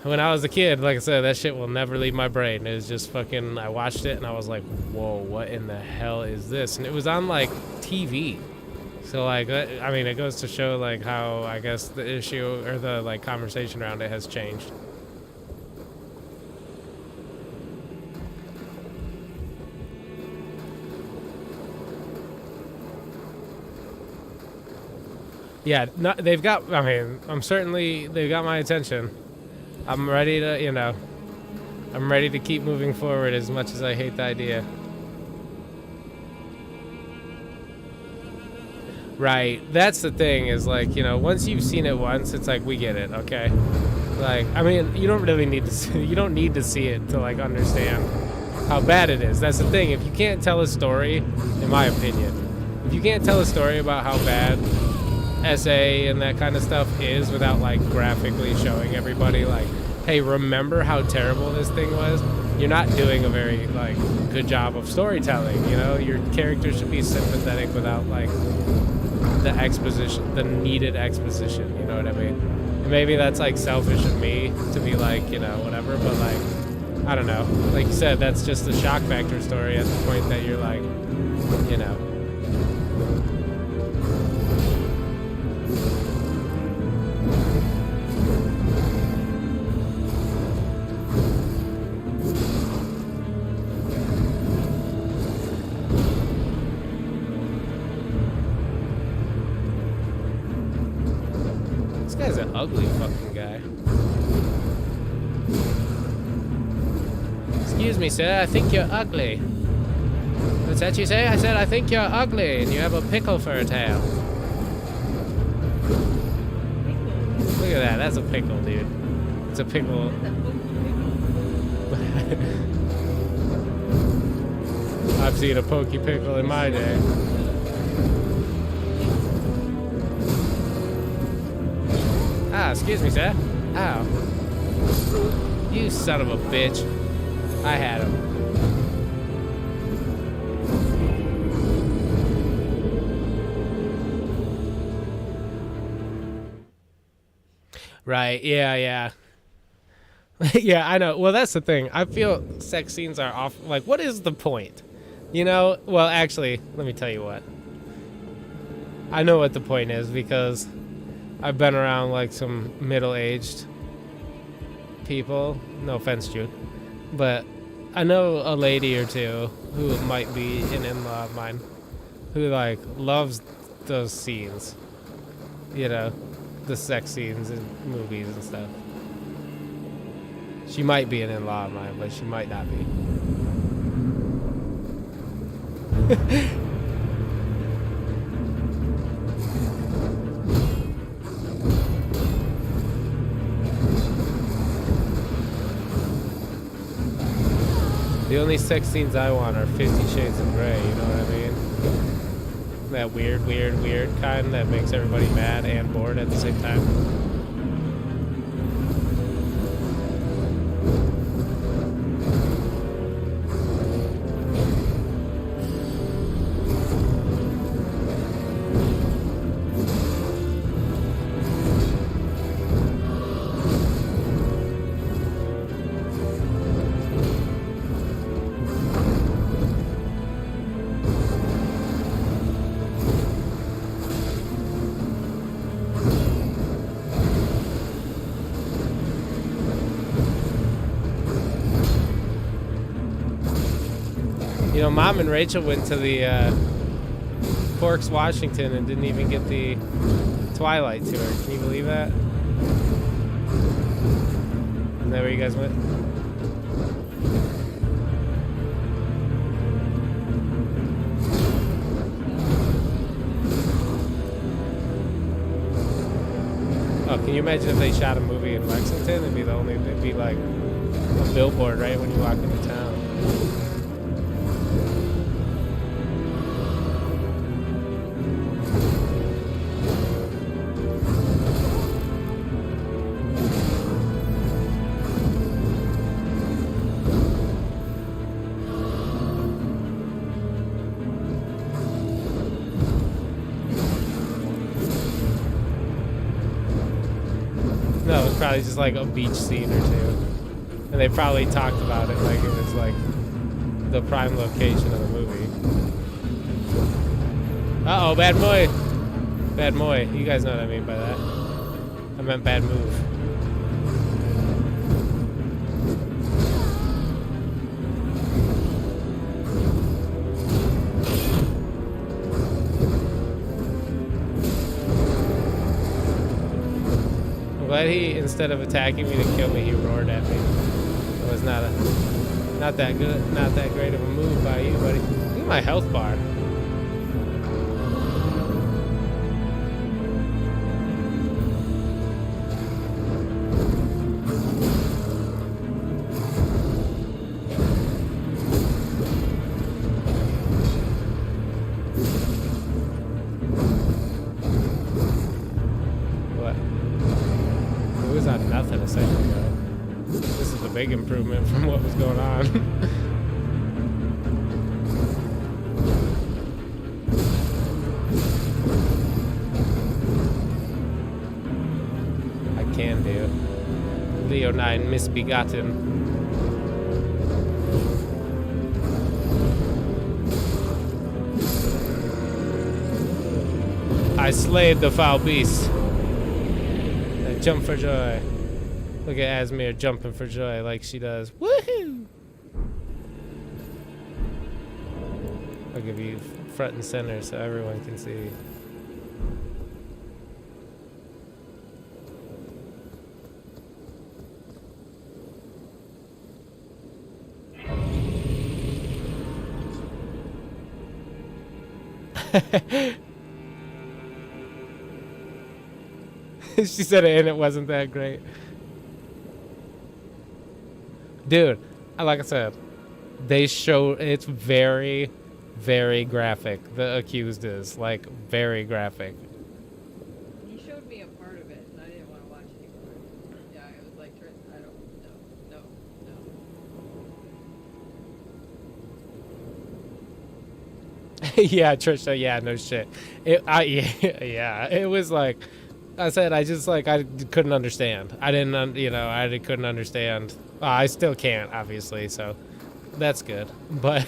when I was a kid, like I said, that shit will never leave my brain. It was just fucking, I watched it and I was like, whoa, what in the hell is this? And it was on like TV. So like, I mean, it goes to show like how, I guess, the issue or the like conversation around it has changed. Yeah, they've got my attention. I'm ready to, you know, I'm ready to keep moving forward, as much as I hate the idea. Right, that's the thing, is like, you know, once you've seen it once, it's like, we get it, okay? Like, I mean, you don't really need to see, you don't need to see it to like understand how bad it is. That's the thing. If you can't tell a story, in my opinion, if you can't tell a story about how bad SA and that kind of stuff is without like graphically showing everybody like, hey, remember how terrible this thing was, you're not doing a very like good job of storytelling. You know, your character should be sympathetic without like the exposition, the needed exposition. You know what I mean? And maybe that's like selfish of me to be like, you know, whatever, but like, I don't know, like you said, that's just the shock factor story at the point that you're like, you know. This guy's an ugly fucking guy. Excuse me, sir, I think you're ugly. What's that you say? I said, I think you're ugly and you have a pickle for a tail. Look at that, that's a pickle, dude. It's a pickle. What is that funky pickle? I've seen a pokey pickle in my day. Ah, excuse me, sir. Ow. You son of a bitch. I had him. Right, yeah. Yeah, I know. Well, that's the thing. I feel sex scenes are off. Like, what is the point? You know? Well, actually, let me tell you what. I know what the point is because I've been around like some middle-aged people. No offense, Jude. But I know a lady or two who might be an in-law of mine who like loves those scenes. You know, the sex scenes in movies and stuff. She might be an in-law of mine, but she might not be. The only sex scenes I want are 50 Shades of Grey, you know what I mean? That weird kind that makes everybody mad and bored at the same time. You know, Mom and Rachel went to the Forks, Washington, and didn't even get the Twilight tour. Can you believe that? Isn't that where you guys went? Oh, can you imagine if they shot a movie in Lexington? It'd be like a billboard right when you walk into town. No, it was probably just like a beach scene or two. And they probably talked about it like it was like the prime location of the movie. Uh-oh, bad moy. Bad moy. You guys know what I mean by that. I meant bad move. Glad he, instead of attacking me to kill me, he roared at me. It was not that good, not that great of a move by you, buddy. Look at my health bar. Nothing a second ago. This is a big improvement from what was going on. I can do. Leonine misbegotten. I slayed the foul beast. I jump for joy. Look at Asmir jumping for joy like she does. Woohoo! I'll give you front and center so everyone can see. She said it and it wasn't that great. Dude, like I said, they show it's very, very graphic. The accused is like very graphic. He showed me a part of it, and I didn't want to watch anymore. Yeah, I was like, Tristan, I don't, no, no, no. Yeah, Trisha. Yeah, no shit. Yeah. It was like I said. I just like I couldn't understand. I didn't. I couldn't understand. I still can't, obviously. So that's good. But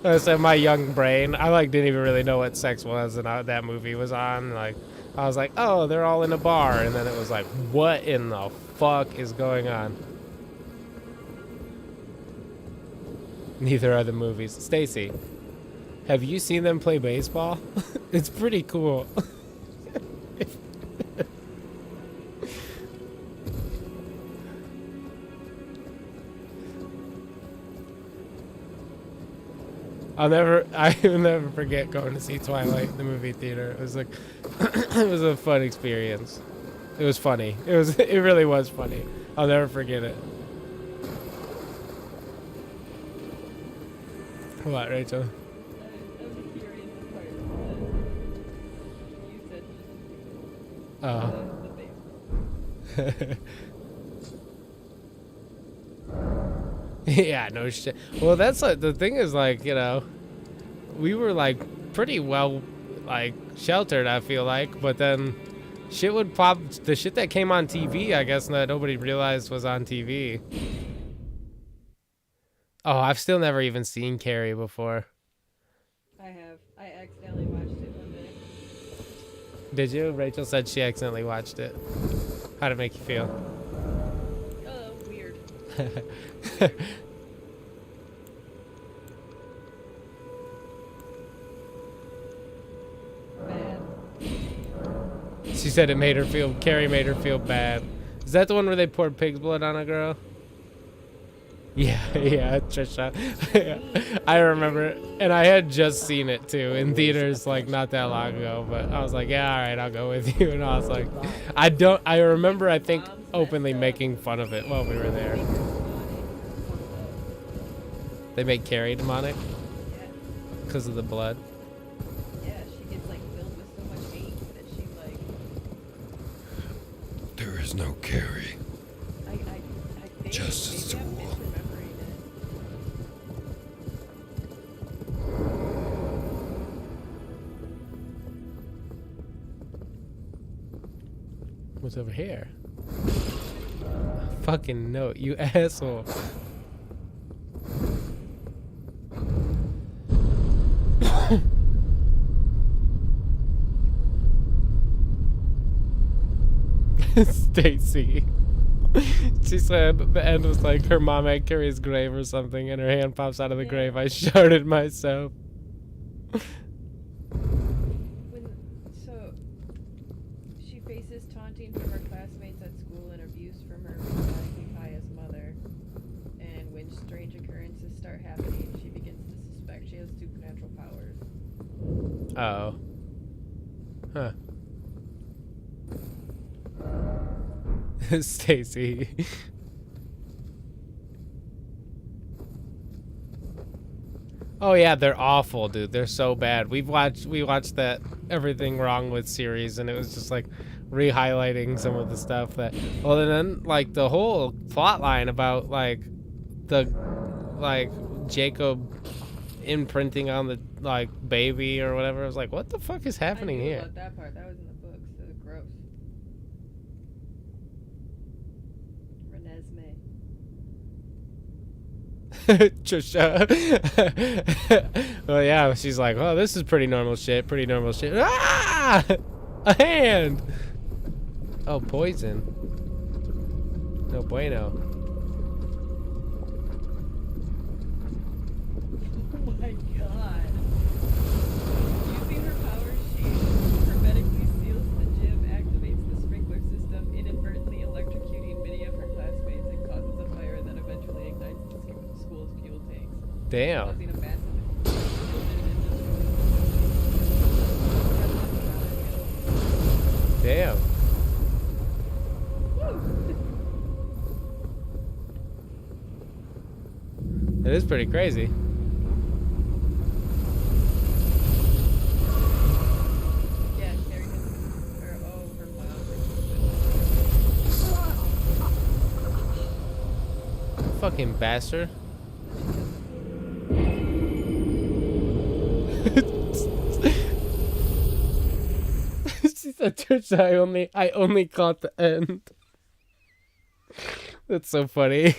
I said my young brain. I like didn't even really know what sex was, and that movie was on. Like I was like, oh, they're all in a bar, and then it was like, what in the fuck is going on? Neither are the movies. Stacy, have you seen them play baseball? It's pretty cool. I will never forget going to see Twilight in the movie theater. It was like, it was a fun experience. It was funny. It really was funny. I'll never forget it. What, Rachel? I was curious the part that you said Oh. the baseball. Yeah, no shit. Well, that's like the thing is like, we were like pretty well like sheltered, I feel like, but then shit would pop. The shit that came on TV, I guess that nobody realized was on TV. Oh, I've still never even seen Carrie before. I have. I accidentally watched it one day. Did you? Rachel said she accidentally watched it. How'd it make you feel? Weird. Bad. She said Carrie made her feel bad. Is that the one where they poured pig's blood on a girl? Yeah, Trisha. I remember it. And I had just seen it too in theaters like not that long ago, but I was like, yeah, all right, I'll go with you. And I was like, I remember, I think, openly making fun of it while we were there. They make Carrie demonic? Yeah. Because of the blood? Yeah, she gets like filled with so much hate that she like. There is no Carrie. I think Just a maybe I'm stool. misremembering it. What's over here? Fucking note, you asshole. Stacy. She said the end was like her mom at Carrie's grave or something, and her hand pops out of the grave. I sharded myself. So she faces taunting from her classmates at school and abuse from her radically pious mother. And when strange occurrences start happening, she begins to suspect she has supernatural powers. Oh. Huh. Stacy. Oh yeah, they're awful, dude. They're so bad. We watched that Everything Wrong With series, and it was just like re-highlighting some of the stuff that. Well, and then like the whole plot line about like Jacob imprinting on the like baby or whatever. I was like, what the fuck is happening I knew here? about that part. That was in the books. It was gross. Trisha. Well, yeah, she's like, oh, this is pretty normal shit. Pretty normal shit. Ah! A hand! Oh, poison. No bueno. Oh my god. Using her powers, she hermetically seals the gym, activates the sprinkler system, inadvertently electrocuting many of her classmates, and causes a fire that eventually ignites the school's fuel tanks. Damn. Causing a massive Damn. It is pretty crazy. Yeah, Carrie has, or her mom. Fucking bastard. She said, "Trisha, I only caught the end." That's so funny.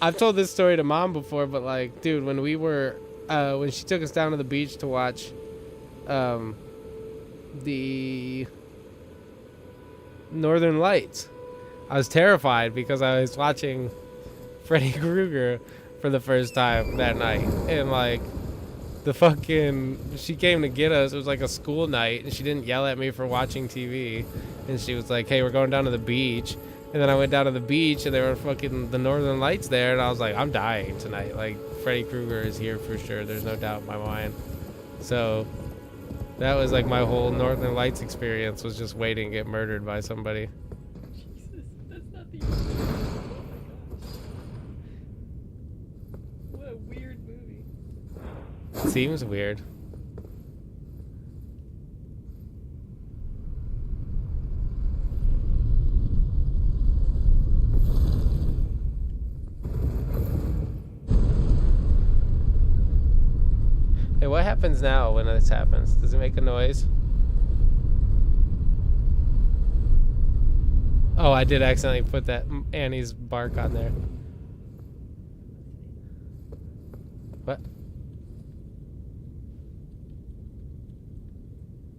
I've told this story to Mom before, but like, dude, when we were, when she took us down to the beach to watch, the Northern Lights, I was terrified because I was watching Freddy Krueger for the first time that night, and like, she came to get us. It was like a school night, and she didn't yell at me for watching TV, and she was like, "Hey, we're going down to the beach." And then I went down to the beach, and there were fucking the Northern Lights there, and I was like, I'm dying tonight. Like, Freddy Krueger is here for sure. There's no doubt in my mind. So that was like my whole Northern Lights experience, was just waiting to get murdered by somebody. Jesus, that's not the. Oh my gosh. What a weird movie. It seems weird. Hey, what happens now when this happens? Does it make a noise? Oh, I did accidentally put that Annie's bark on there. What?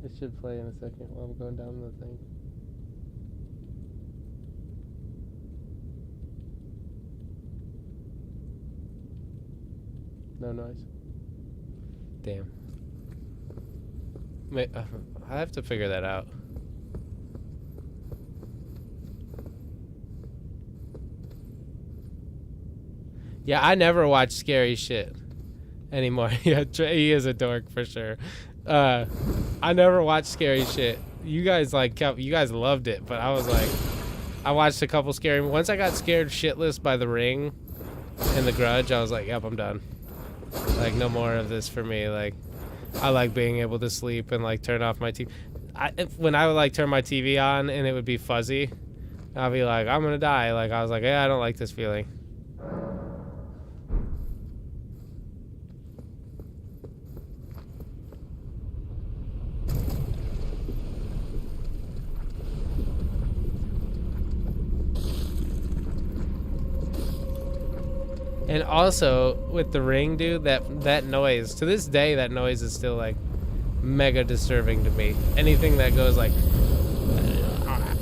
It should play in a second while I'm going down the thing. No noise. Damn. I have to figure that out. Yeah, I never watch scary shit anymore. Yeah, he is a dork for sure. I never watched scary shit. You guys loved it, but I was like, I watched a couple scary. Once I got scared shitless by The Ring and The Grudge, I was like, yep, I'm done. Like, no more of this for me. Like, I like being able to sleep and like turn off my TV. When I would like turn my TV on and it would be fuzzy, I'd be like, I'm gonna die. Like, I was like, yeah, I don't like this feeling. And also with The Ring, dude, that noise, to this day, that noise is still like mega disturbing to me. Anything that goes like,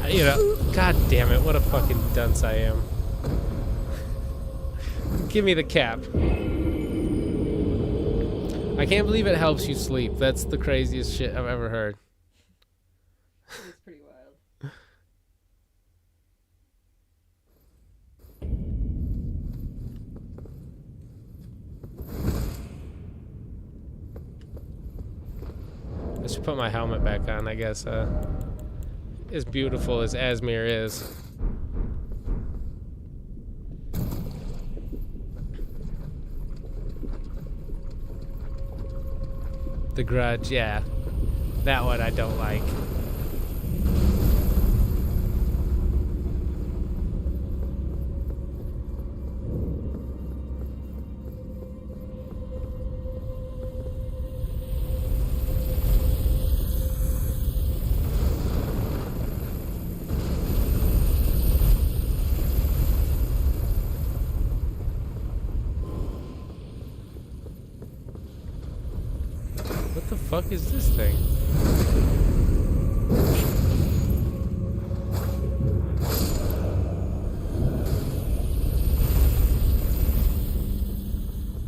you know, god damn it, what a fucking dunce I am. Give me the cap. I can't believe it helps you sleep. That's the craziest shit I've ever heard. It's pretty wild. I should put my helmet back on, I guess. As beautiful as Asmir is. The Grudge, yeah. That one I don't like. What the fuck is this thing?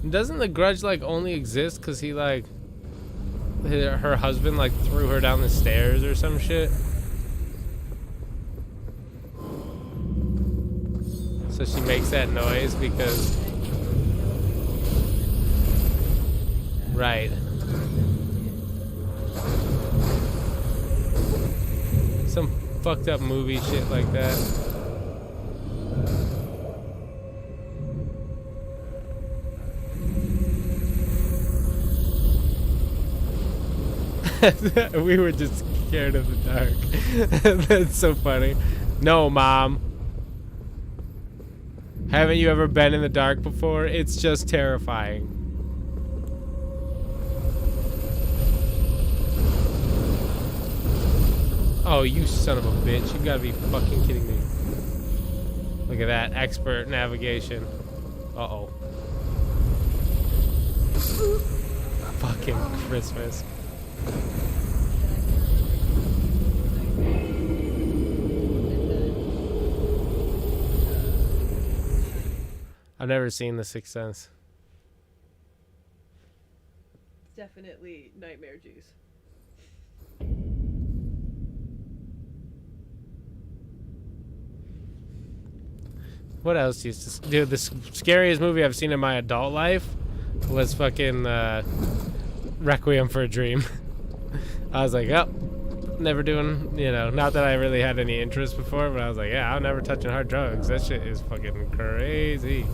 Doesn't the Grudge like only exist because he like her husband like threw her down the stairs or some shit? So she makes that noise because right. Some fucked up movie shit like that. We were just scared of the dark. That's so funny. No, Mom. Haven't you ever been in the dark before? It's just terrifying. Oh, you son of a bitch. You gotta be fucking kidding me. Look at that. Expert navigation. Uh-oh. Fucking Christmas. I've never seen The Sixth Sense. Definitely nightmare juice. What else used to... Dude, the scariest movie I've seen in my adult life was fucking Requiem for a Dream. I was like, oh, never doing, you know, not that I really had any interest before, but I was like, yeah, I'm never touching hard drugs. That shit is fucking crazy.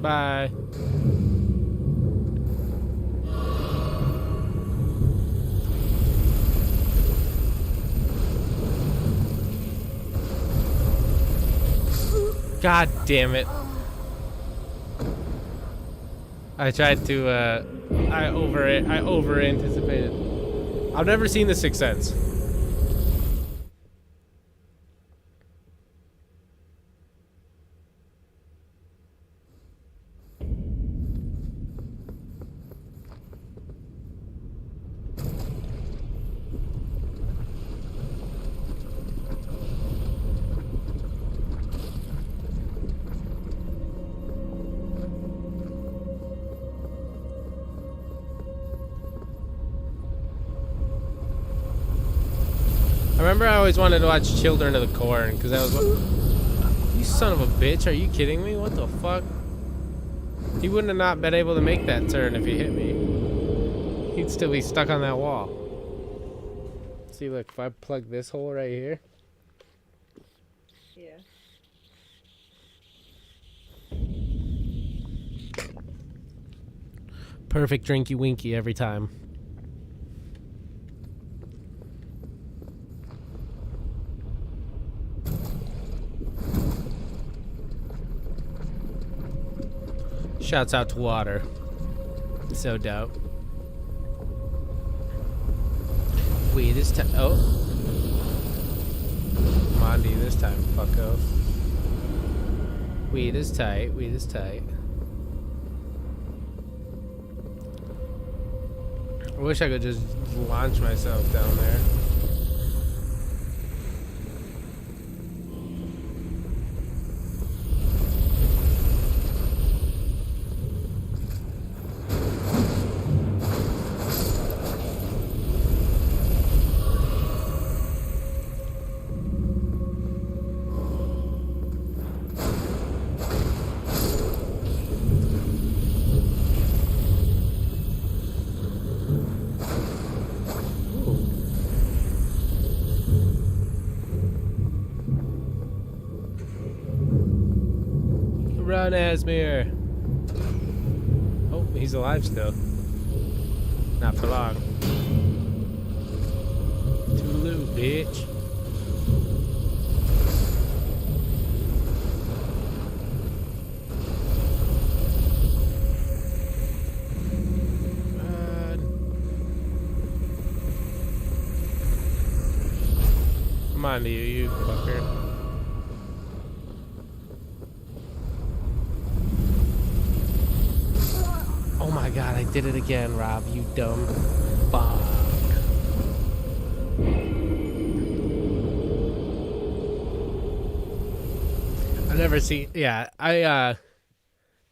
Bye. God damn it. I tried to, I over anticipated. I've never seen The Sixth Sense. I remember I always wanted to watch Children of the Corn because that was what. You son of a bitch, are you kidding me? What the fuck? He wouldn't have not been able to make that turn if he hit me. He'd still be stuck on that wall. See, look, if I plug this hole right here. Yeah. Perfect drinky winky every time. Shouts out to water. So dope. Weed is tight. Oh. Come on, D, this time, fucko. Weed is tight. Weed is tight. I wish I could just launch myself down there. Run, Asmir! Oh, he's alive still. Not for long. Toodaloo, bitch. Run. Come on, you fucker. Oh my god, I did it again, Rob. You dumb fuck. I've never seen. Yeah,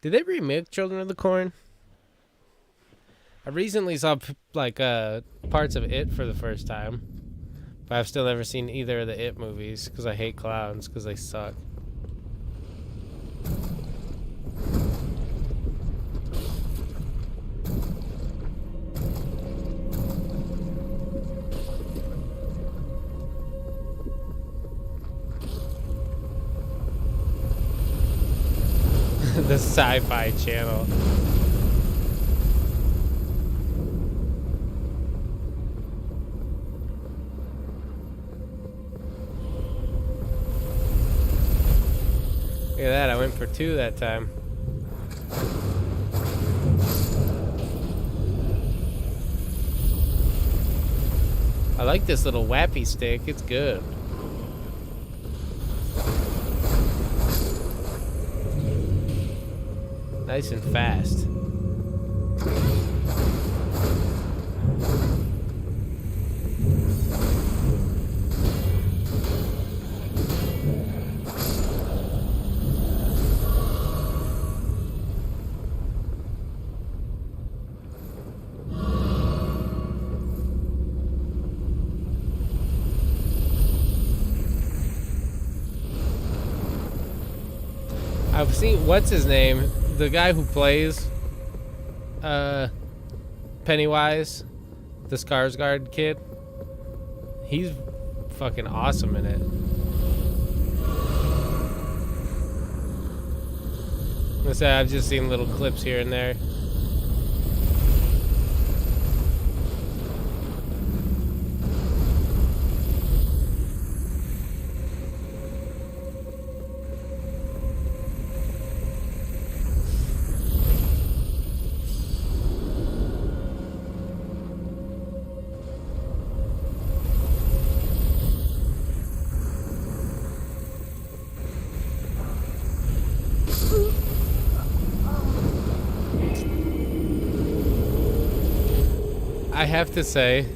did they remake Children of the Corn? I recently saw parts of It for the first time, but I've still never seen either of the It movies because I hate clowns because they suck. The Sci-Fi Channel. Look at that, I went for 2 that time. I like this little wappy stick, it's good. Nice and fast. I've seen, what's his name? The guy who plays Pennywise, the Skarsgård kid. He's fucking awesome in it. I say I've just seen little clips here and there. I have to say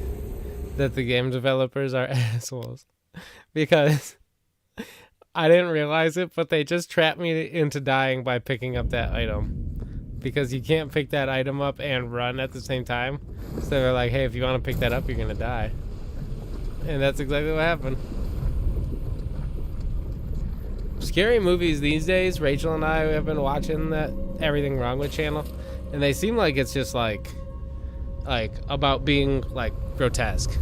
that the game developers are assholes because I didn't realize it, but they just trapped me into dying by picking up that item because you can't pick that item up and run at the same time. So they're like, hey, if you want to pick that up, you're going to die. And that's exactly what happened. Scary movies these days, Rachel and I have been watching that Everything Wrong With channel, and they seem like it's just like about being like grotesque.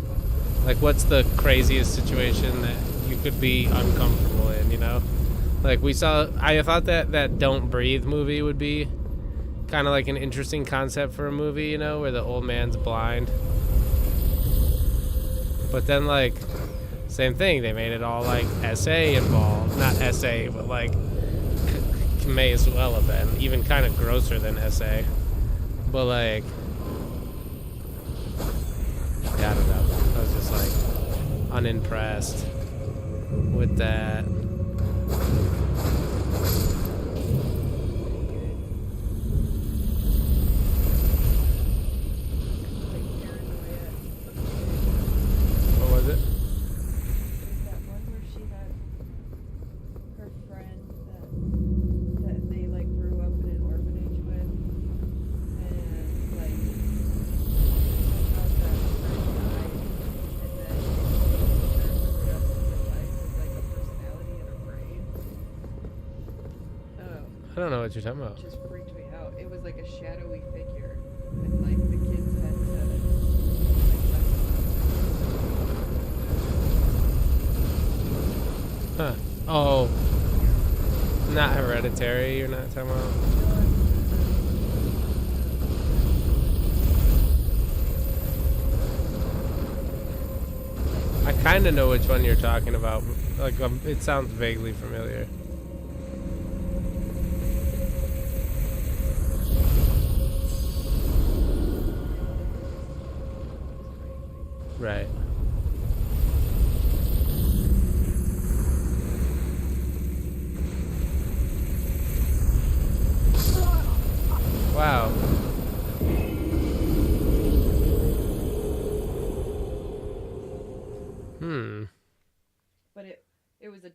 Like, what's the craziest situation that you could be uncomfortable in, you know? Like, I thought that Don't Breathe movie would be kind of like an interesting concept for a movie, you know, where the old man's blind. But then, like, same thing, they made it all like SA involved. Not SA, but like may as well have been. Even kind of grosser than SA. But like, yeah, I don't know. I was just like unimpressed with that. What was it? That one where she had her friend that they like grew up in an orphanage with, and like somehow that friend died, and then she turned for the rest of her life with like a personality in her brain. I don't know what you're talking about. It just freaked me out. It was like a shadowy figure, and like the kids had to like Huh. Oh, not Hereditary, you're not talking about? I kind of know which one you're talking about. Like, it sounds vaguely familiar. Right. Wow.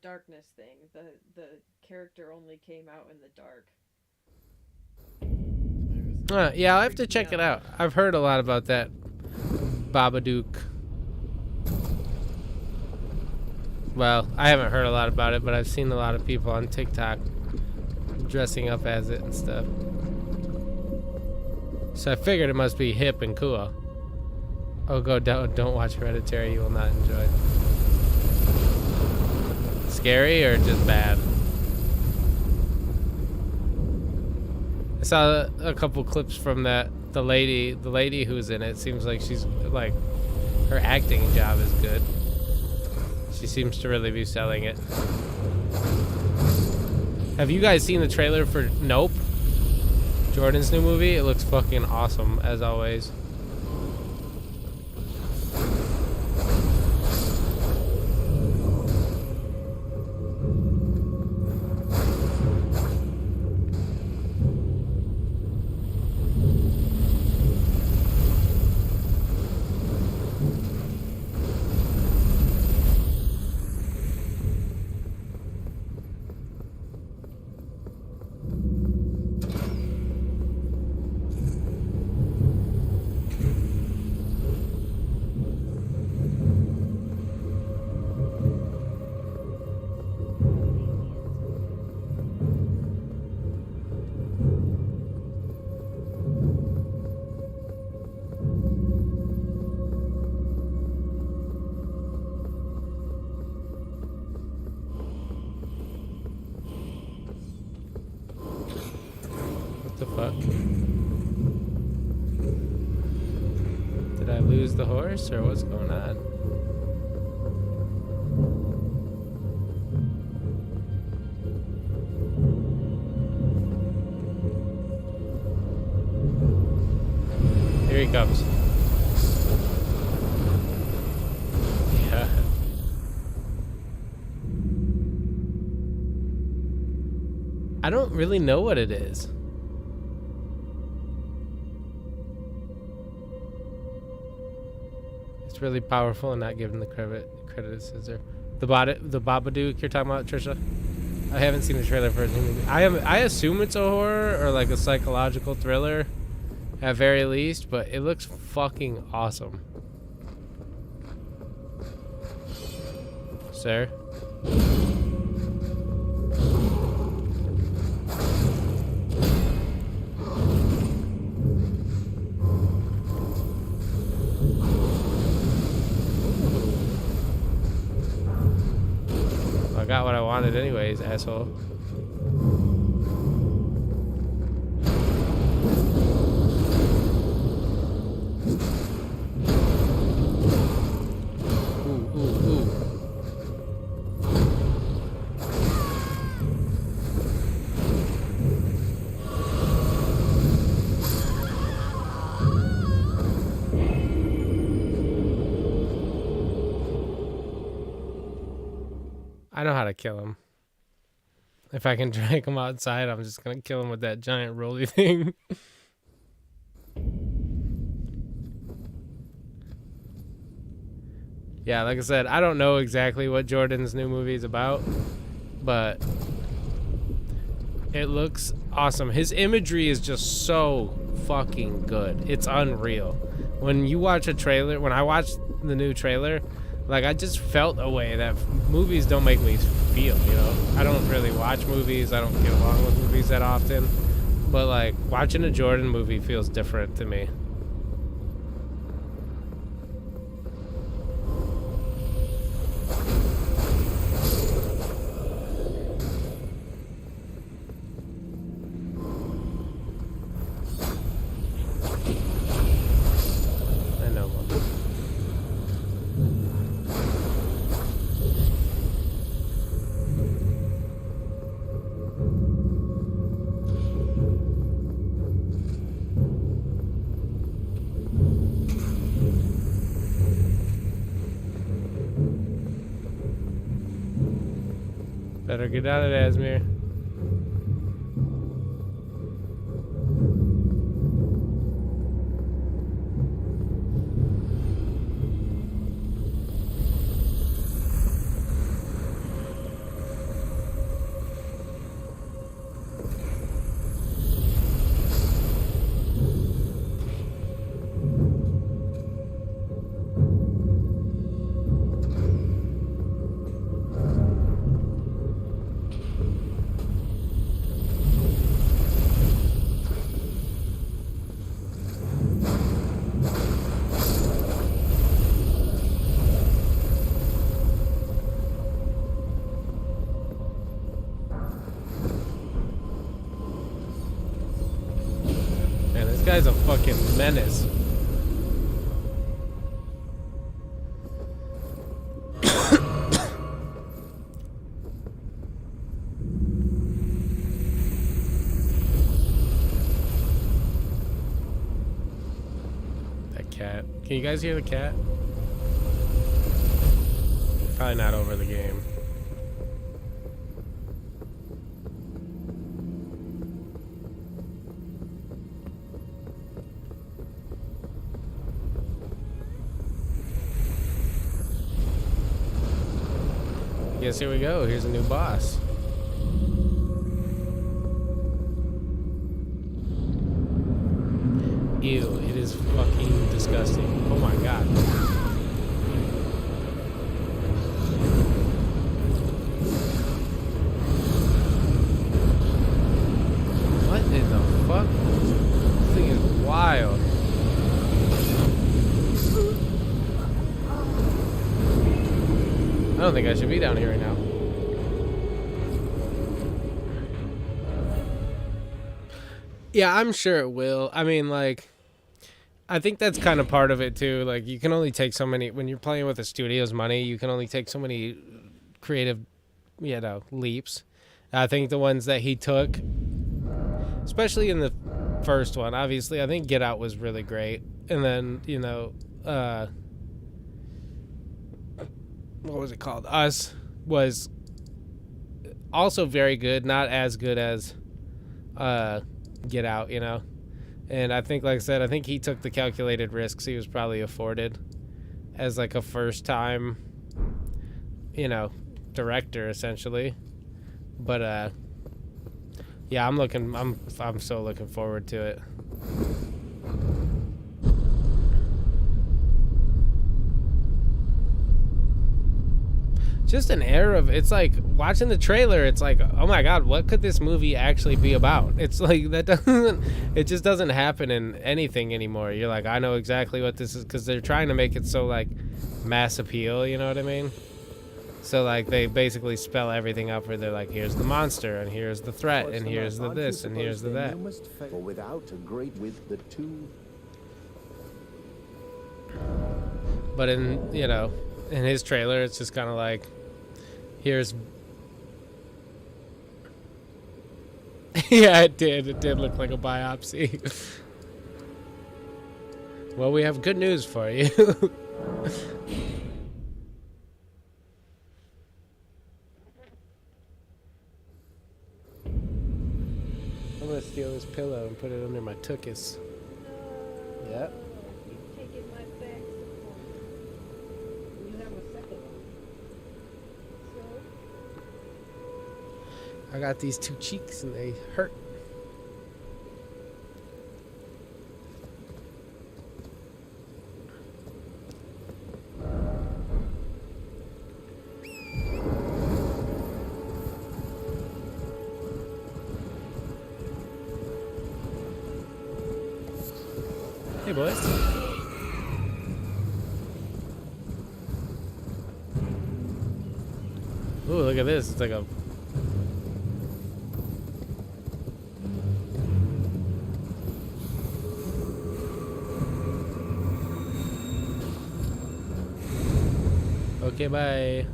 darkness thing. The character only came out in the dark. Yeah, I'll have to check it out. I've heard a lot about that Babadook. Well, I haven't heard a lot about it, but I've seen a lot of people on TikTok dressing up as it and stuff. So I figured it must be hip and cool. Oh, don't watch Hereditary. You will not enjoy it. Scary or just bad? I saw a couple clips from the lady who's in it. Seems like she's like, her acting job is good. She seems to really be selling it. Have you guys seen the trailer for Nope? Jordan's new movie? It looks fucking awesome, as always. What the fuck? Did I lose the horse or what's going on? Here he comes. Yeah. I don't really know what it is. It's really powerful and not given the credit it deserves. The Babadook you're talking about, Trisha? I haven't seen the trailer for it. I assume it's a horror or like a psychological thriller at very least, but it looks fucking awesome. Sir? I got what I wanted anyways, asshole. I know how to kill him. If I can drag him outside, I'm just gonna kill him with that giant roly thing. Yeah, like I said, I don't know exactly what Jordan's new movie is about, but it looks awesome. His imagery is just so fucking good. It's unreal. When you watch a trailer, when I watched the new trailer, like, I just felt a way that movies don't make me feel, you know? I don't really watch movies. I don't get along with movies that often. But, like, watching a Jordan movie feels different to me. I know. Better get out of it, Asmir. guy's a fucking menace. That cat. Can you guys hear the cat? Probably not over the game. Guess here we go. Here's a new boss. Ew, it is fucking disgusting. Oh my god. What in the fuck? This thing is wild. I don't think I should be down here right now. Yeah, I'm sure it will. I mean, like, I think that's kind of part of it too. Like, you can only take so many, when you're playing with a studio's money, you can only take so many creative, leaps. I think the ones that he took, especially in the first one, obviously, I think Get Out was really great. And then, what was it called? Us was also very good, not as good as Get Out, And I think, like I said, I think he took the calculated risks he was probably afforded as like a first time, director essentially. But yeah, I'm so looking forward to it. Just an air of, it's like watching the trailer, it's like, oh my god, what could this movie actually be about? It's like it just doesn't happen in anything anymore. You're like, I know exactly what this is, because they're trying to make it so like mass appeal, you know what I mean? So like they basically spell everything out where they're like, here's the monster, and here's the threat, and here's the this, and here's the that. Without a great with the two. But in his trailer, it's just kind of like, here's yeah, it did look like a biopsy. Well, we have good news for you. I'm gonna steal this pillow and put it under my tuchus. Yep. You've taken my back support. You have a second one. So? I got these two cheeks and they hurt. Hey, boys. Ooh, look at this. It's like a... Okay, bye.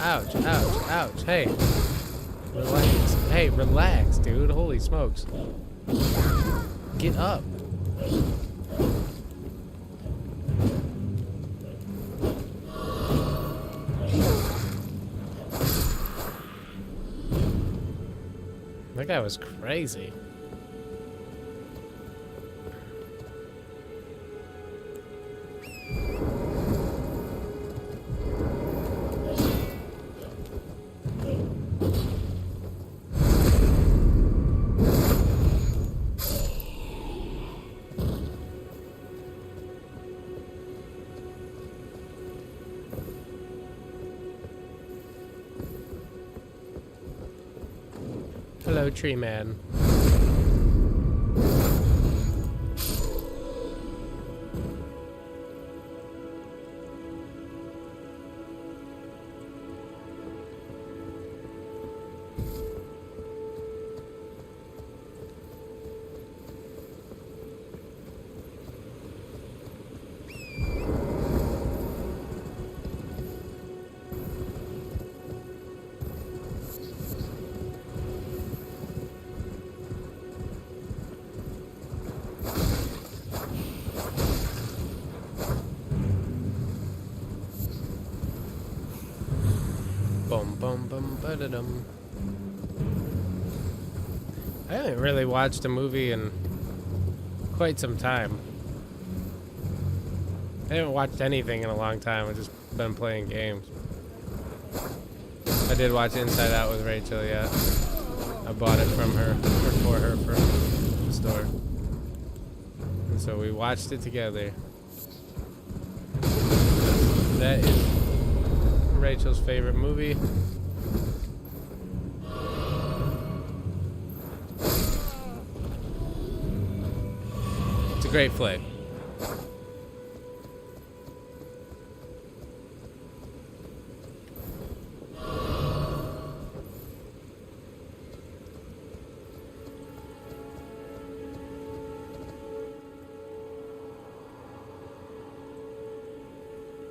Ouch, ouch, ouch. Hey. Relax. Hey, relax, dude. Holy smokes. Get up. That guy was crazy. Hello, tree man. Bum bum bum ba-da-dum. I haven't really watched a movie in quite some time. I haven't watched anything in a long time. I've just been playing games. I did watch Inside Out with Rachel, yeah. I bought it from her, or for her from the store. And so we watched it together. That is Rachel's favorite movie. It's a great flick.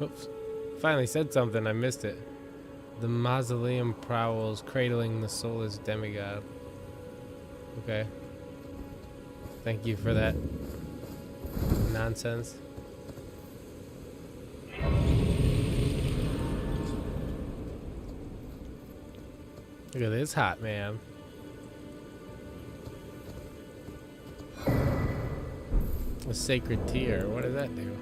Oops. Finally said something, I missed it. The mausoleum prowls, cradling the soulless demigod. Okay. Thank you for that nonsense. Look at this hot man. A sacred tear. What does that do?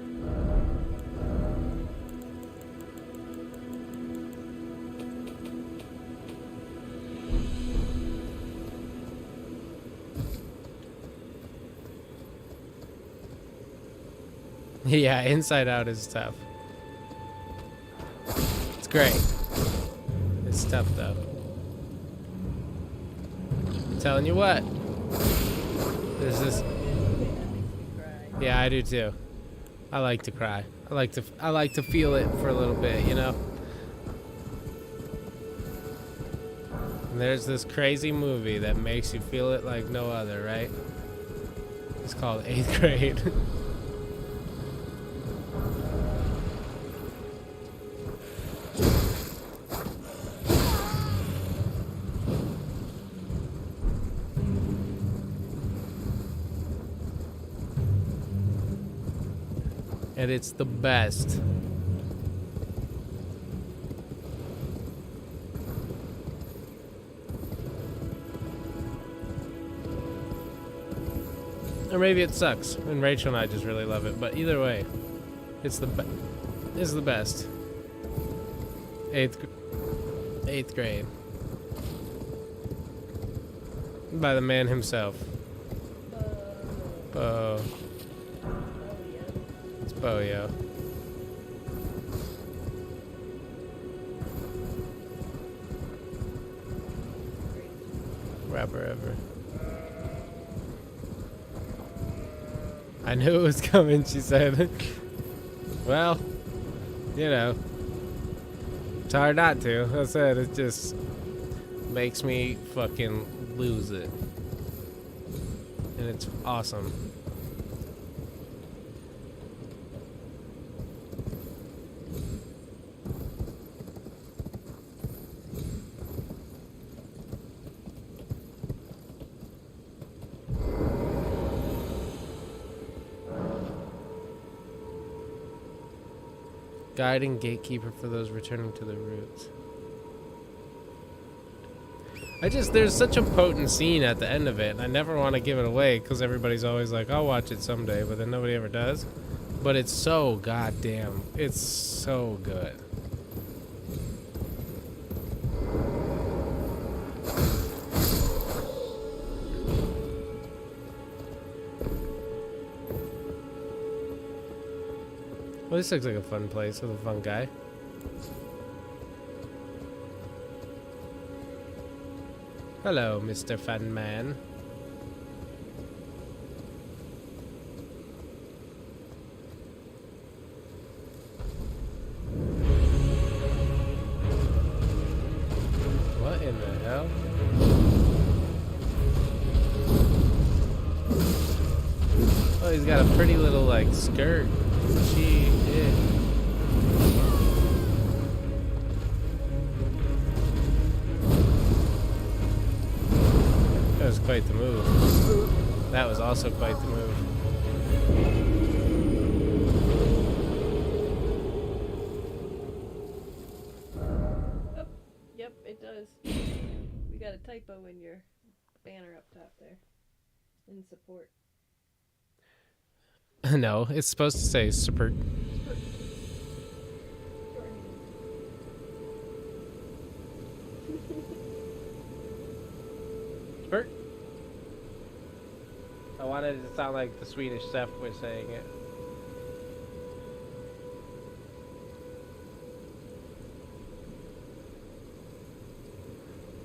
Yeah, Inside Out is tough. It's great. It's tough though. I'm telling you what. There's this. Yeah, I do too. I like to cry. I like to feel it for a little bit, you know. And there's this crazy movie that makes you feel it like no other, right? It's called 8th Grade. And it's the best. Or maybe it sucks, and Rachel and I just really love it. But either way, it's the best. Eighth grade. By the man himself. Bo. It's Bo, yo. Rapper ever. I knew it was coming, she said. Well, you know. It's hard not to. I said it just makes me fucking lose it. And it's awesome. Guiding gatekeeper for those returning to their roots. There's such a potent scene at the end of it, and I never want to give it away because everybody's always like, I'll watch it someday, but then nobody ever does. But it's so goddamn, it's so good. Well, this looks like a fun place with a fun guy. Hello, Mr. Fun Man. What in the hell? Oh, he's got a pretty little, like, skirt. Gee, yeah. That was quite the move. That was also quite the move. Oh, yep, it does. We got a typo in your banner up top there. In support. No, it's supposed to say support. Support. I wanted it to sound like the Swedish chef was saying it.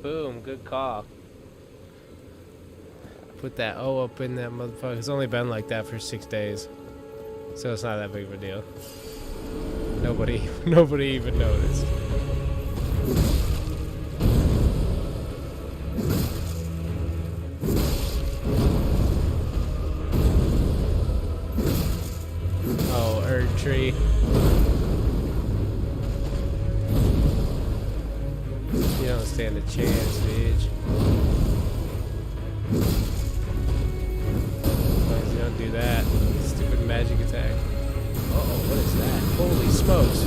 Boom, good call. Put that O up in that motherfucker. It's only been like that for 6 days. So it's not that big of a deal. Nobody even noticed. Oh, Erd tree. You don't stand a chance, bitch. As long as you don't do that. Stupid magic attack. Uh-oh, what is that? Holy smokes.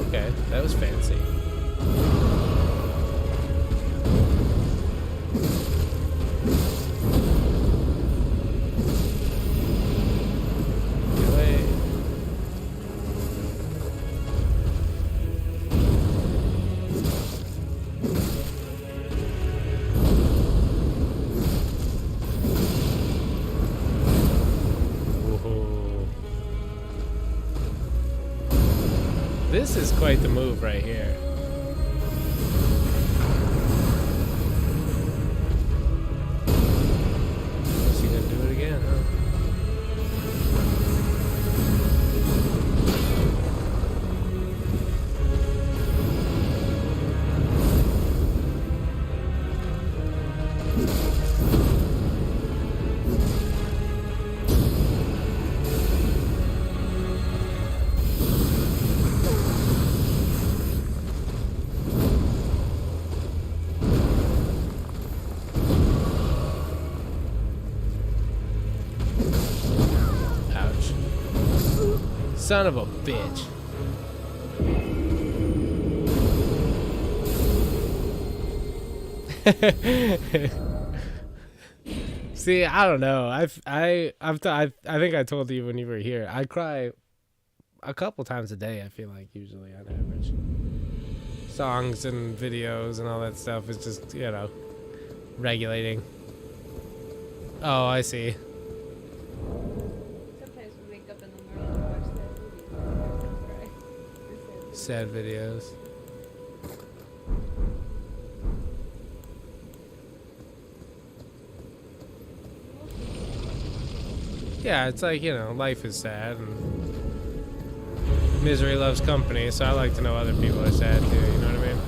Okay, that was fancy. Get away. This is quite the move right here. Is he gonna do it again, huh? Son of a bitch. See, I don't know. I think I told you when you were here. I cry a couple times a day. I feel like usually on average. Songs and videos and all that stuff is just, you know, regulating. Oh, I see. Sometimes we wake up in the morning and watch that movie. Cry. Sad videos. Yeah, it's like, you know, life is sad and misery loves company, so I like to know other people are sad too, you know what I mean?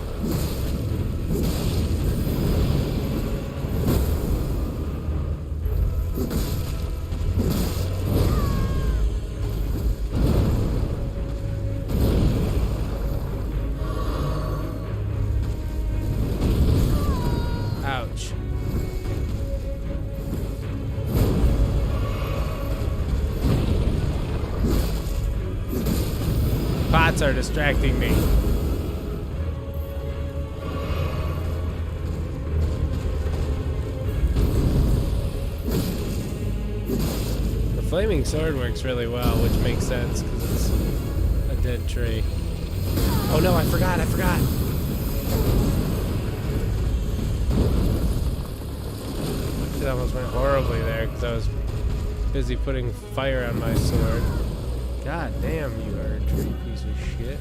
Ouch. Pots are distracting me. The flaming sword works really well, which makes sense because it's a dead tree. Oh no, I forgot. Shit almost went horribly there because I was busy putting fire on my sword. God damn, you are a tree piece of shit.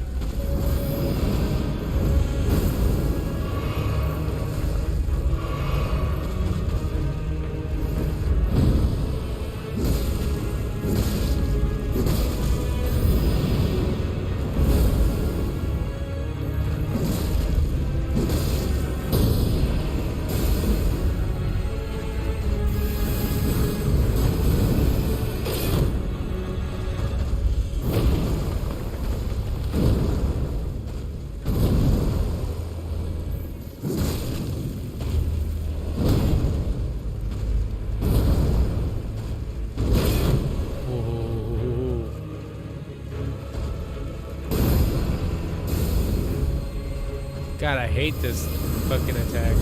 God, I hate this fucking attack.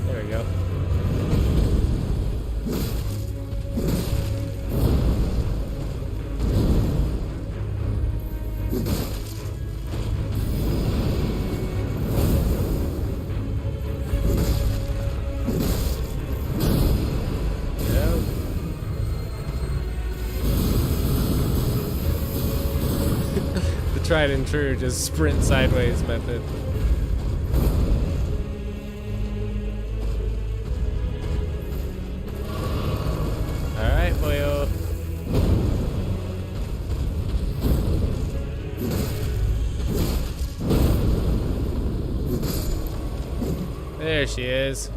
There we go. Tried and true, just sprint sideways method. Alright, boyo. There she is.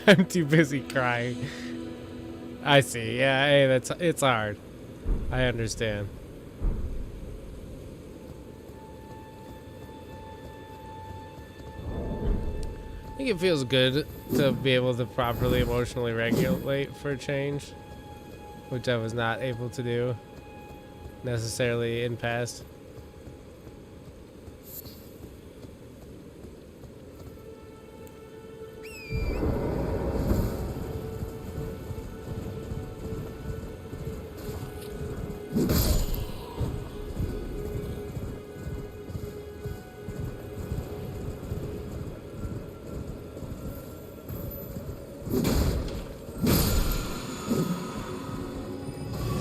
I'm too busy crying. I see. Yeah, hey, it's hard. I understand. I think it feels good to be able to properly emotionally regulate for a change, which I was not able to do necessarily in past.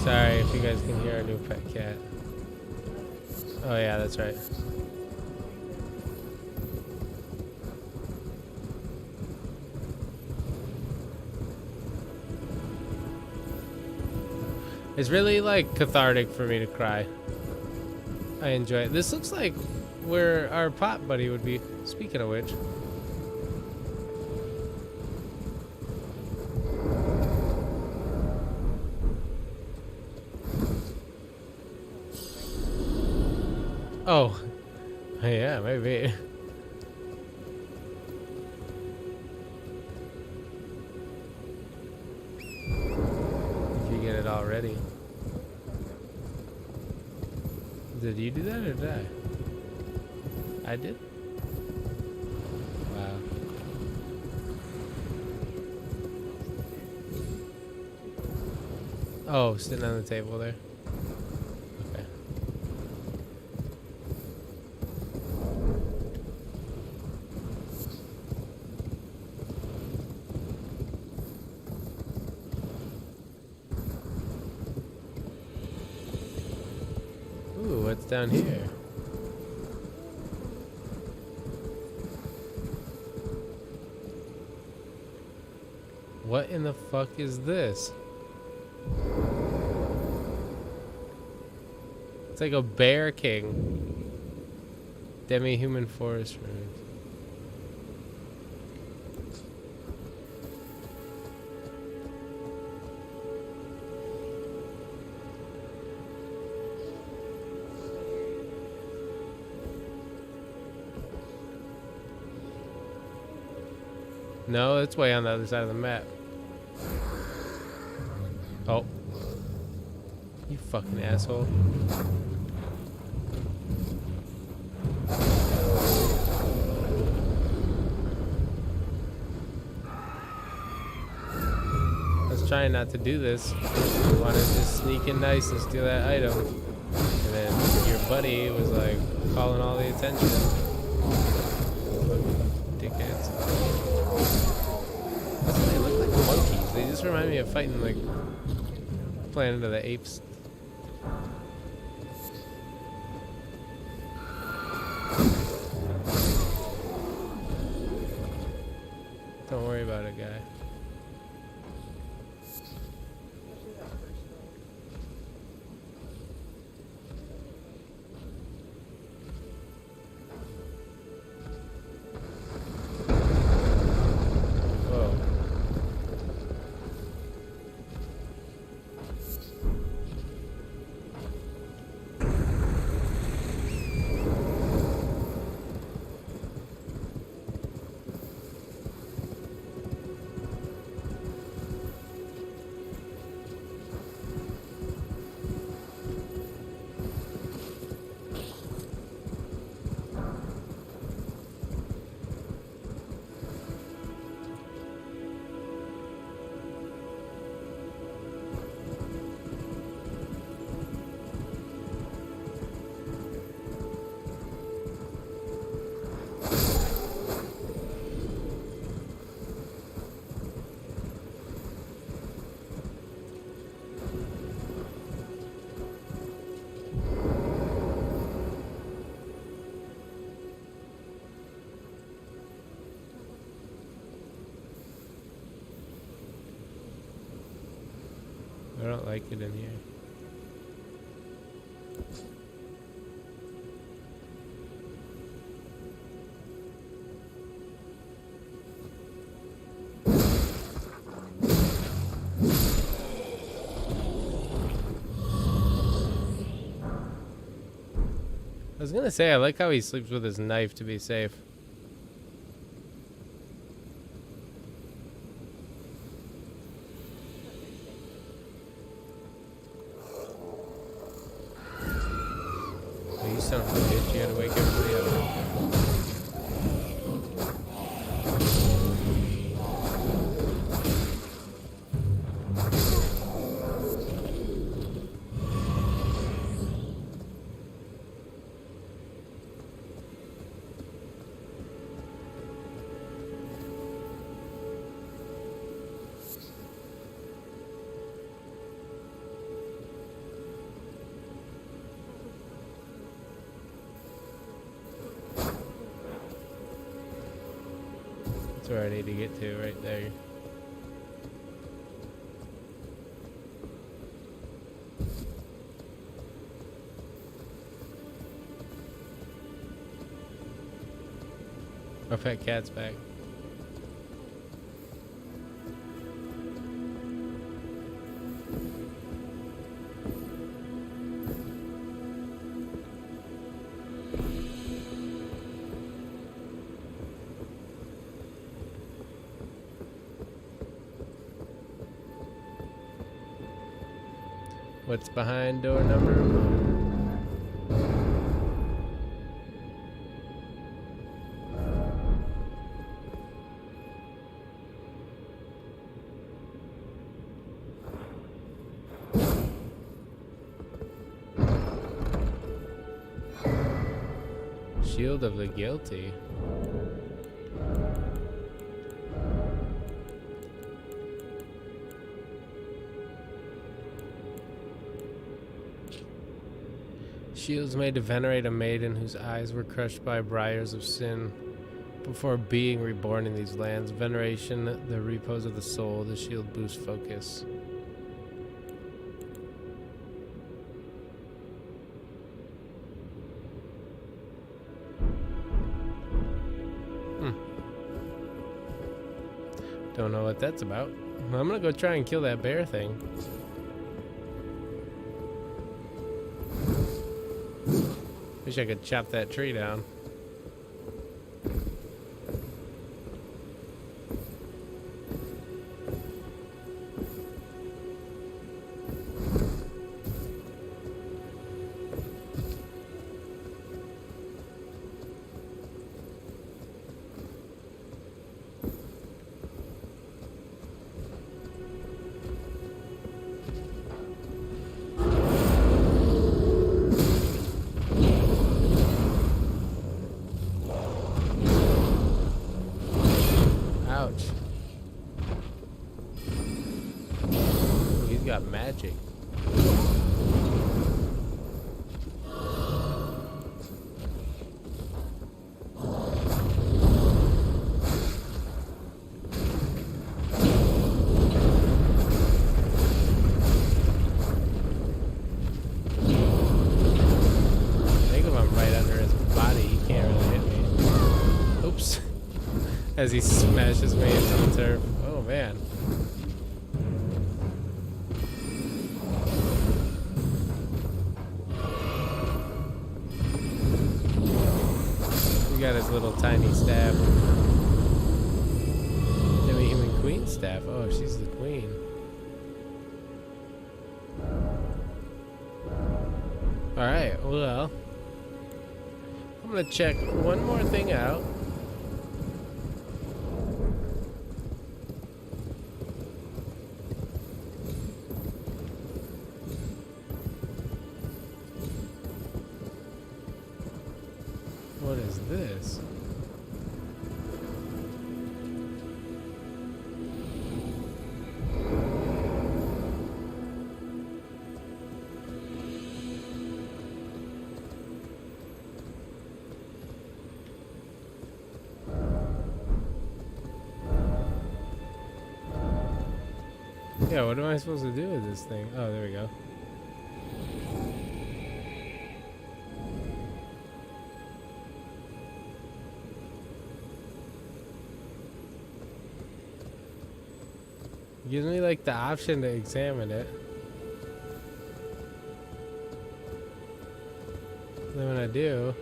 Sorry if you guys can hear our new pet cat. Oh yeah, that's right. It's really like cathartic for me to cry. I enjoy it. This looks like where our pot buddy would be. Speaking of which. Oh, yeah, maybe. If you get it already. Did you do that or did I? I did? Wow. Oh, sitting on the table there. Okay. Ooh, what's down here? What in the fuck is this? It's like a bear king. Demi-human forest ruins. No, it's way on the other side of the map. Oh. You fucking asshole. I was trying not to do this. I wanted to just sneak in nice and steal that item. And then your buddy was like calling all the attention. Dickheads. They look like monkeys. They just remind me of fighting like Planet of the Apes. Don't worry about it, guy. Whoa. I don't like it in here. I was gonna say, I like how he sleeps with his knife to be safe. Oh, you son of a bitch, you gotta wake everybody up. That's where I need to get to, right there. My pet cat's back. What's behind door number 1? Shield of the guilty. Shields made to venerate a maiden whose eyes were crushed by briars of sin before being reborn in these lands. Veneration, the repose of the soul. The shield boosts focus. Don't know what that's about. I'm gonna go try and kill that bear thing. Wish I could chop that tree down. Ouch. He's got magic. As he smashes me into the turf. Oh man. He got his little tiny staff. Demi-human queen staff. Oh, she's the queen. Alright, well. I'm gonna check one more thing out. What is this? Yeah, what am I supposed to do with this thing? Oh, there we go. It gives me like the option to examine it. Then when I do,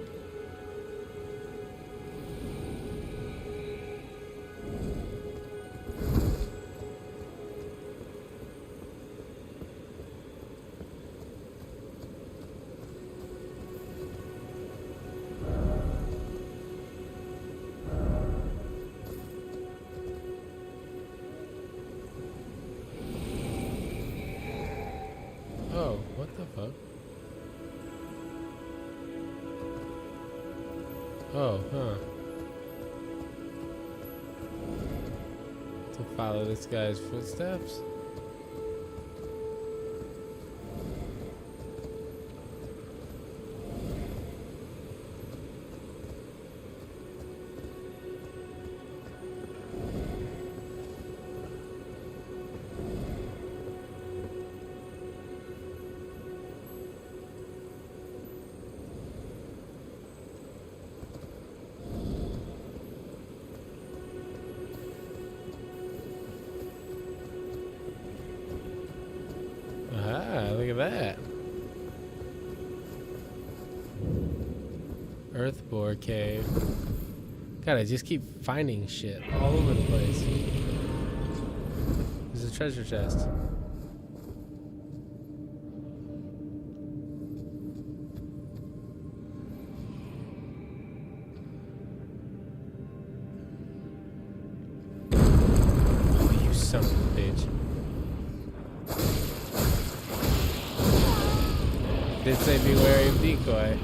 oh, what the fuck? Oh, huh. To follow this guy's footsteps? Ah, look at that. Earthbore cave. God, I just keep finding shit all over the place. There's a treasure chest. Oh, you son of a bitch. Did say be wary of decoy.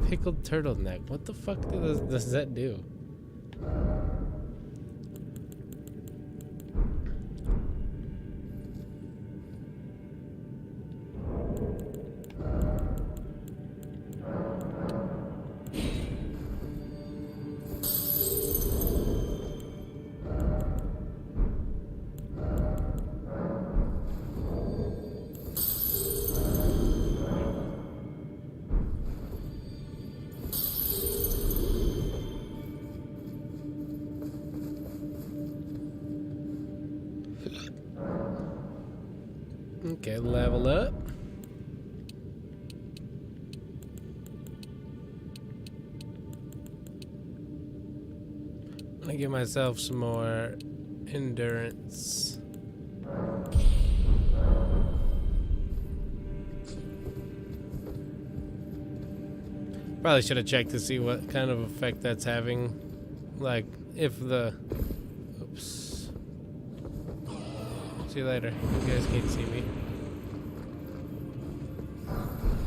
Pickled turtleneck. What the fuck does that do? Okay, level up. I'm gonna give myself some more endurance. Probably should have checked to see what kind of effect that's having. Like, if the... Oops. See you later. You guys can't see me.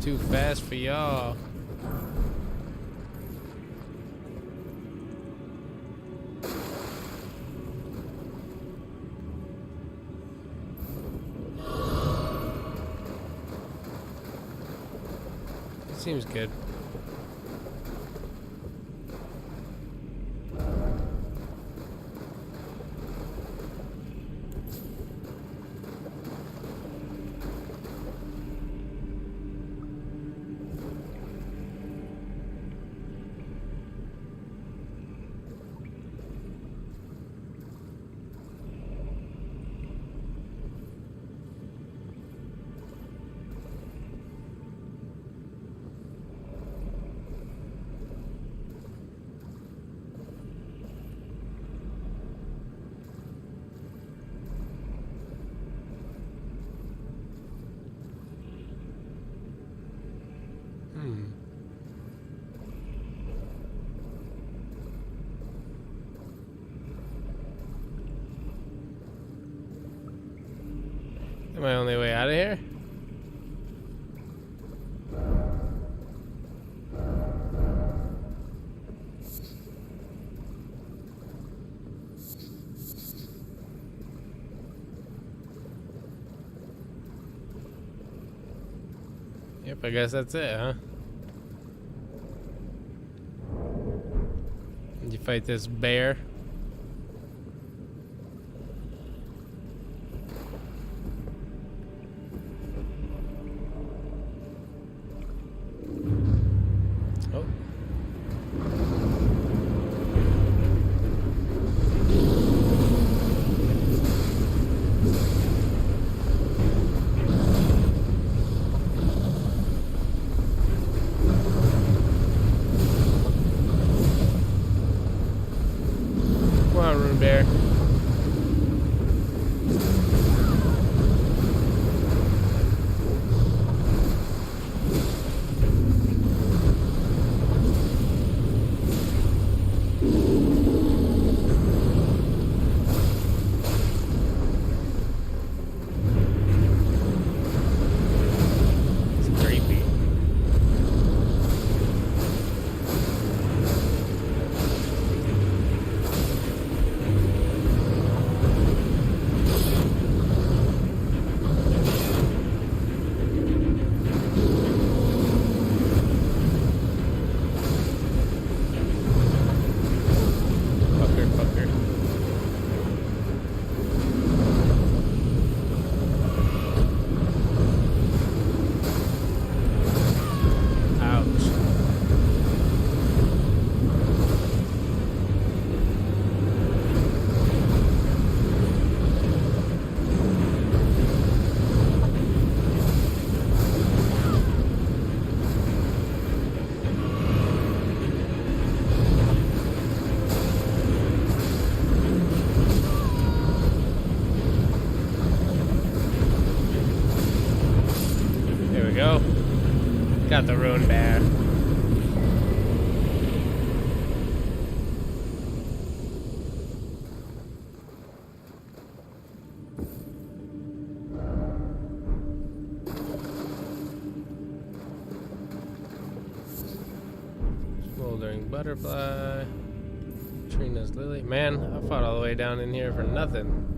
Too fast for y'all. Seems good. My only way out of here? Yep, I guess that's it, huh? Did you fight this bear? Oh. Come on, Rune Bear. It's creepy. Fucker, fucker. Ouch. There we go. Got the Rune Bear. Smoldering butterfly. Trina's lily. Man, I fought all the way down in here for nothing.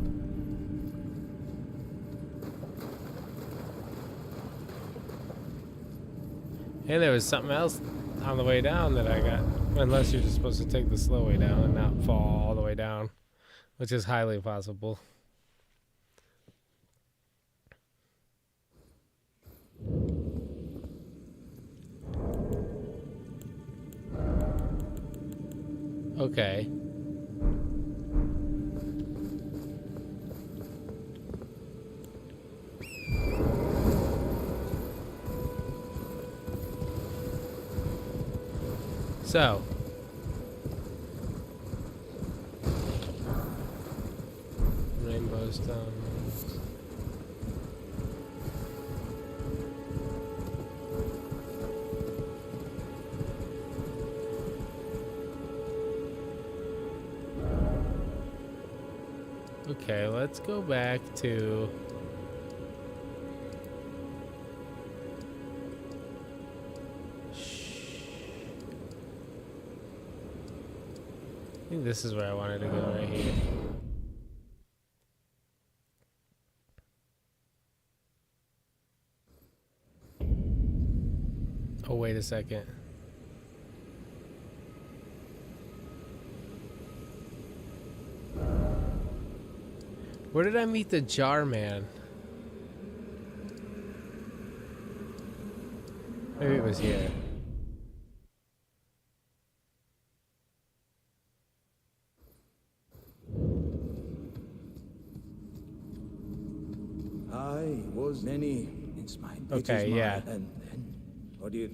And there was something else on the way down that I got. Unless you're just supposed to take the slow way down and not fall all the way down, which is highly possible. Okay. So. Rainbow stones. Okay, let's go back to... I think this is where I wanted to go, right here. Oh, wait a second. Where did I meet the jar man? Maybe it was here. I was many. It's my Okay, yeah. And then, what do you?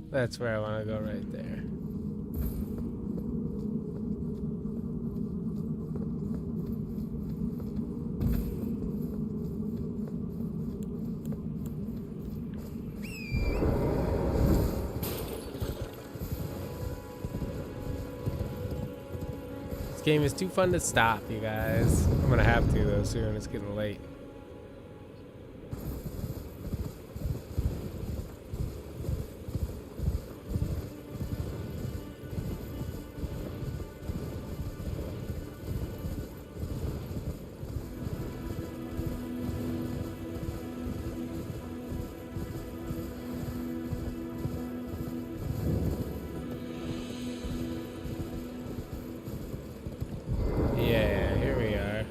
That's where I want to go, right there. game is too fun to stop, you guys. I'm gonna have to though soon. It's getting late. Yeah, here we are.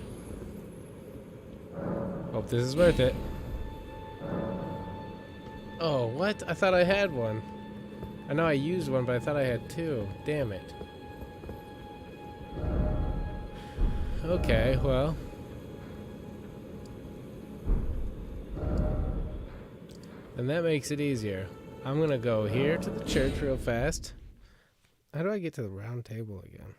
Hope this is worth it. Oh, what? I thought I had one. I know I used one, but I thought I had two. Damn it. Okay, well. And that makes it easier. I'm gonna go here to the church real fast. How do I get to the round table again?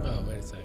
Oh, wait a sec.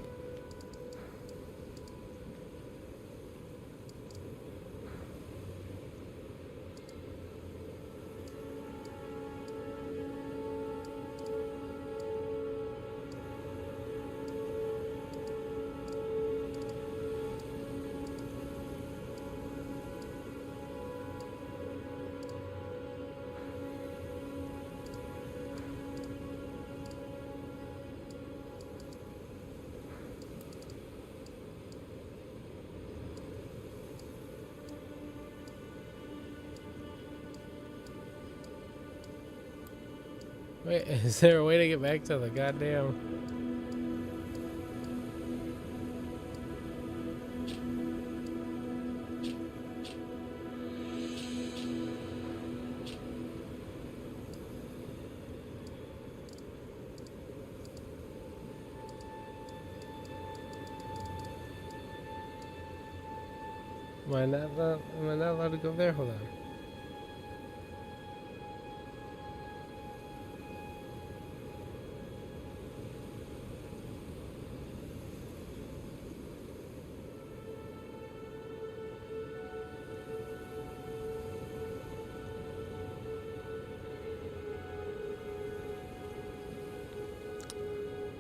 Wait, is there a way to get back to the goddamn... Am I not allowed to go there? Hold on.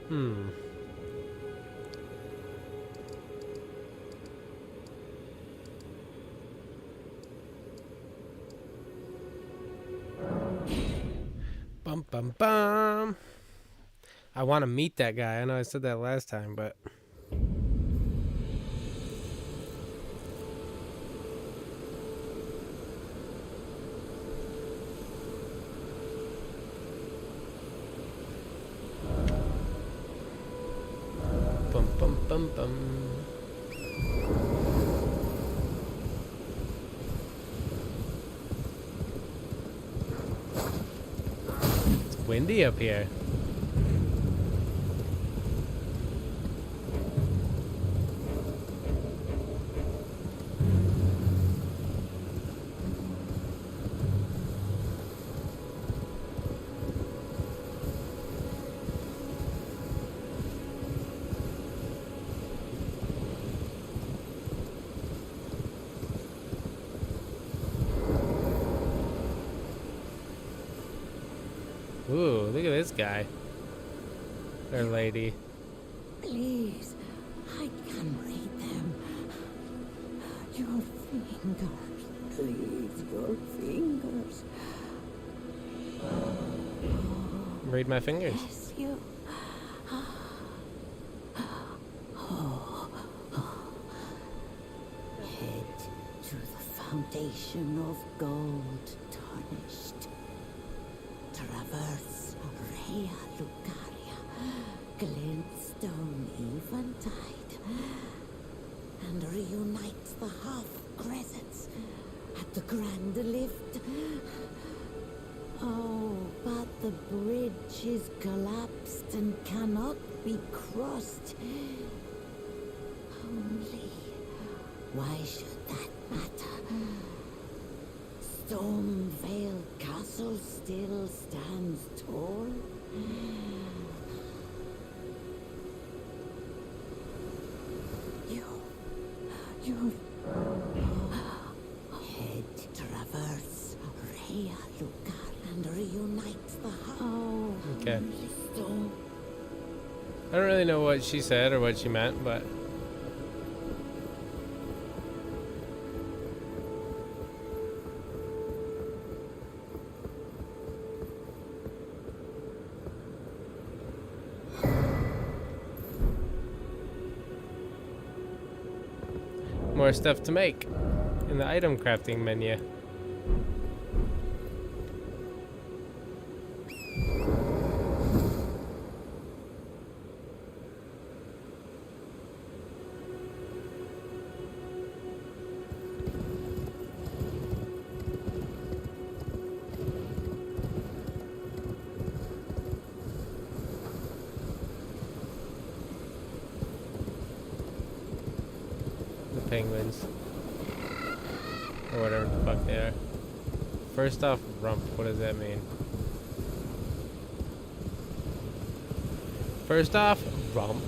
Hmm. Bum bum bum. I want to meet that guy. I know I said that last time, but bum bum bum bum. It's windy up here. Ooh, look at this guy. Or lady. Please, I can read them. Your fingers, please, your fingers. Read my fingers. Bless you. Head to the foundation of gold tarnished. Traverse Rhea Lucaria, glintstone eventide, and reunite the half-crescents at the grand lift. Oh, but the bridge is collapsed and cannot be crossed. Only, why should that matter? Stormvale Castle still stands tall. You. Head traverse, rea lugar, and reunite the heart. Oh, Okay. Listo. I don't really know what she said or what she meant, but more stuff to make in the item crafting menu. Penguins. Or whatever the fuck they are. First off, rump. What does that mean? First off, rump.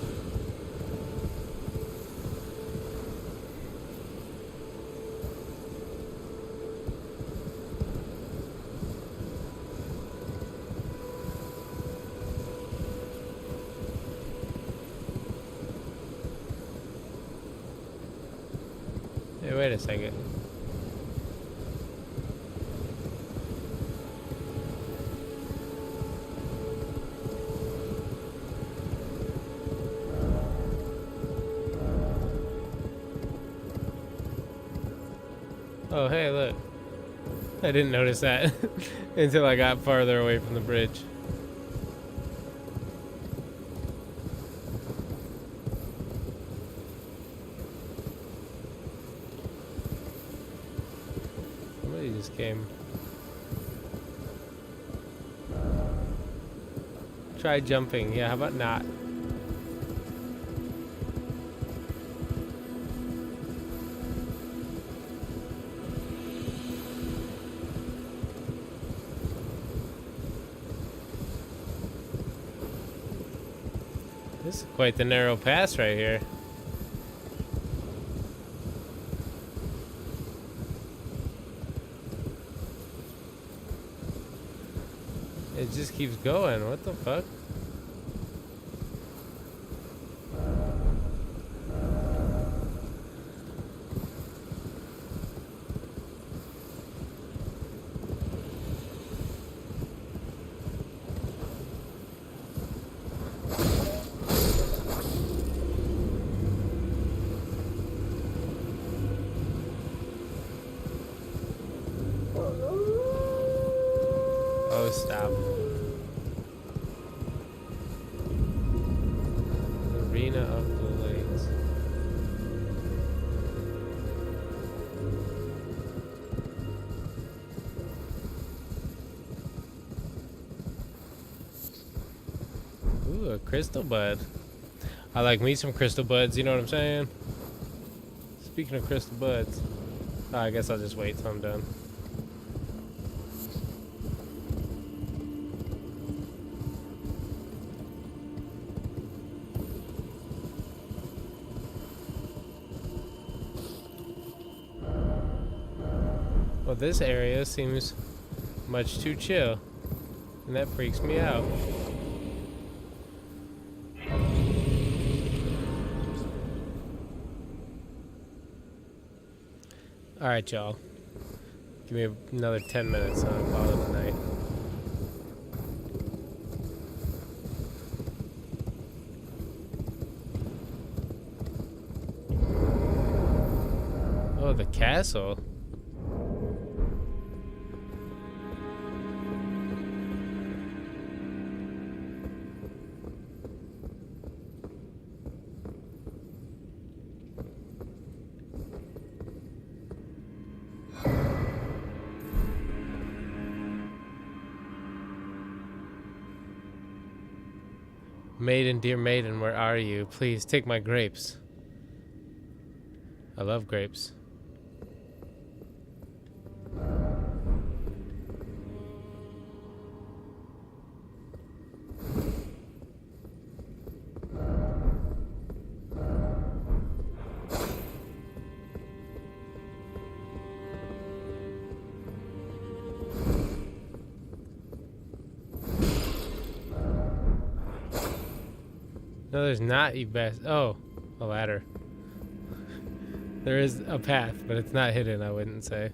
Hey, wait a second. Oh, hey, look. I didn't notice that until I got farther away from the bridge. Somebody just came. Try jumping. Yeah, how about not? This is quite the narrow pass right here. It just keeps going. What the fuck? Oh, stop. Arena of the Lakes. Ooh, a crystal bud. I like me some crystal buds, you know what I'm saying? Speaking of crystal buds, I guess I'll just wait till I'm done. Well, this area seems much too chill, and that freaks me out. Alright, y'all. Give me another 10 minutes and I'll call it a night. Oh, the castle. Maiden, dear maiden, where are you? Please take my grapes. I love grapes. No, there's not best. Oh, a ladder. There is a path, but it's not hidden, I wouldn't say.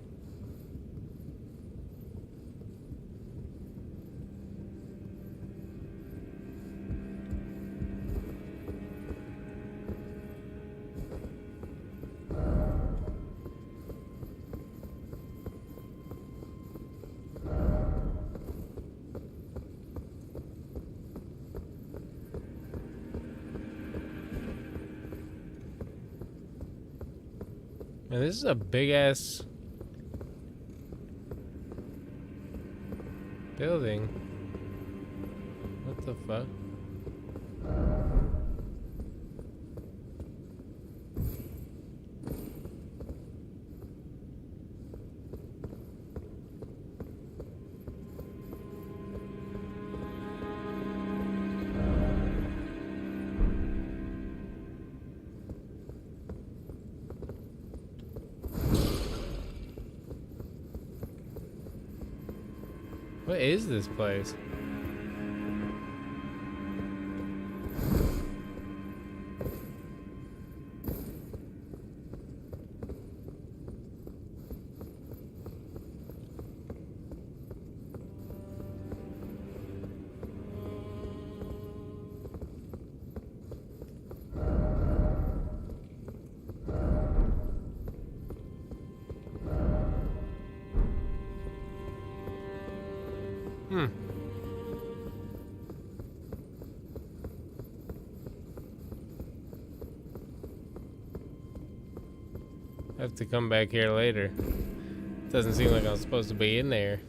And this is a big ass building. What the fuck? What is this place? I have to come back here later. Doesn't seem like I'm supposed to be in there.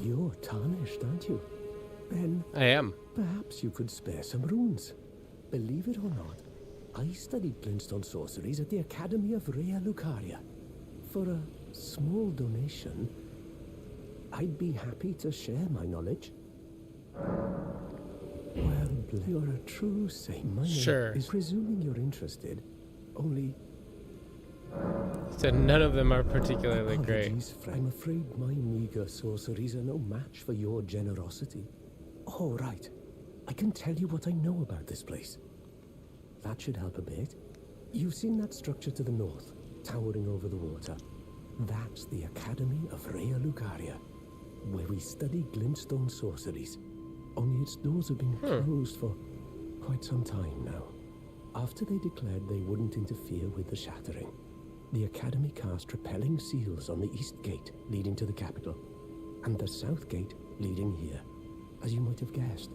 You're tarnished, aren't you? Then I am. perhaps you could spare some runes. Believe it or not, I studied glintstone sorceries at the Academy of Rea Lucaria. For a small donation, I'd be happy to share my knowledge. Well, you're a true saint. My name Sure. is presuming you're interested. Only So none of them are particularly great. apologies, I'm afraid my meager sorceries are no match for your generosity. Oh, right. I can tell you what I know about this place. That should help a bit. You've seen that structure to the north, towering over the water. That's the Academy of Rea Lucaria, where we study glintstone sorceries. Only its doors have been closed for quite some time now. After they declared they wouldn't interfere with the shattering, the Academy cast repelling seals on the east gate leading to the capital, and the south gate leading here. As you might have guessed,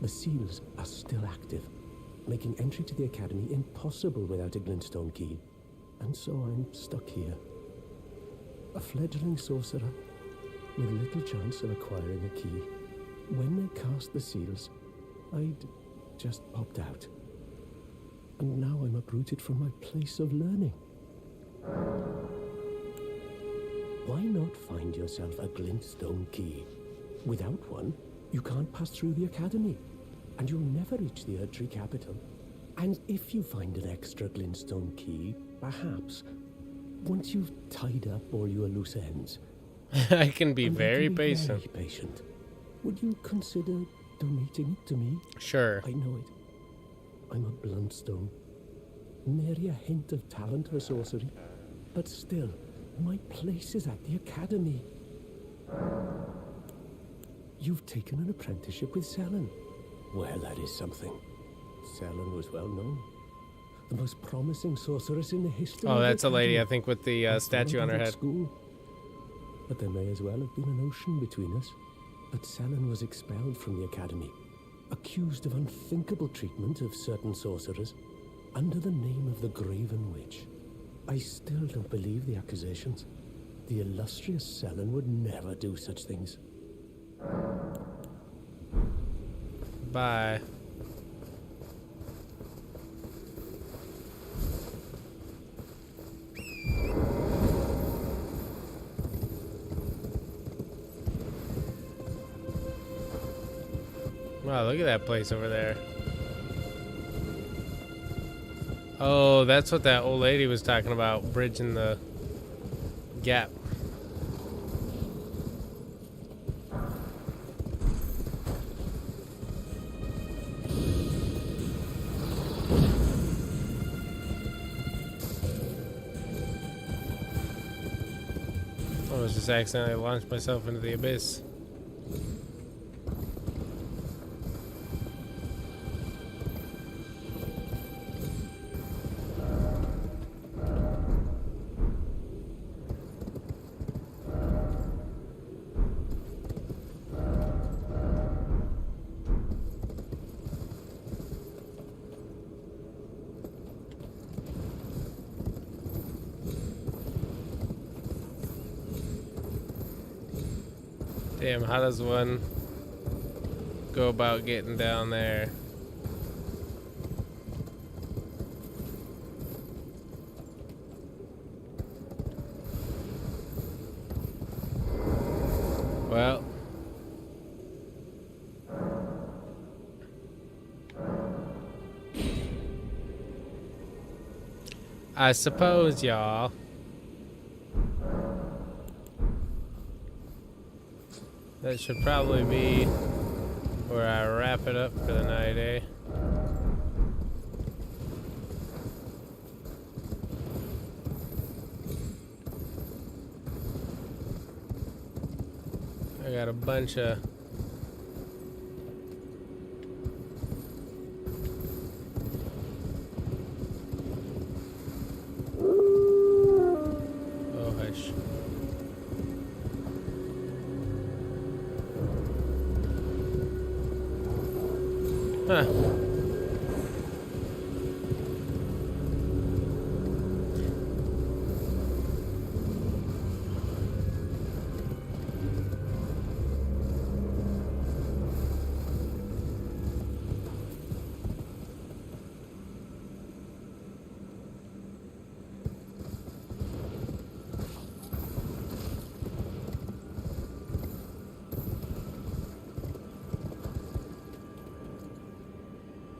the seals are still active, making entry to the Academy impossible without a glintstone key. And so I'm stuck here. A fledgling sorcerer with little chance of acquiring a key. When they cast the seals, I'd just popped out. And now I'm uprooted from my place of learning. Why not find yourself a glintstone key? Without one, you can't pass through the Academy, and you'll never reach the Erdtree capital. And if you find an extra glintstone key, perhaps, once you've tied up all your loose ends, I can be and I very can be patient. very patient. Would you consider donating it to me? Sure. I know it. I'm a bluntstone. Nary a hint of talent or sorcery. But still, my place is at the Academy. You've taken an apprenticeship with Selen. Well, that is something. Selen was well known. The most promising sorceress in the history Oh, of the that's a lady, I Academy. think, with the I statue on her followed at head. School. But there may as well have been an ocean between us. But Selen was expelled from the Academy, accused of unthinkable treatment of certain sorcerers, under the name of the Graven Witch. I still don't believe the accusations. The illustrious Selen would never do such things. Bye. Wow, look at that place over there. Oh, that's what that old lady was talking about, bridging the gap. I almost just accidentally launched myself into the abyss. Damn, how does one go about getting down there? Well, I suppose, y'all. That should probably be where I wrap it up for the night, eh? I got a bunch of oh hush. Huh.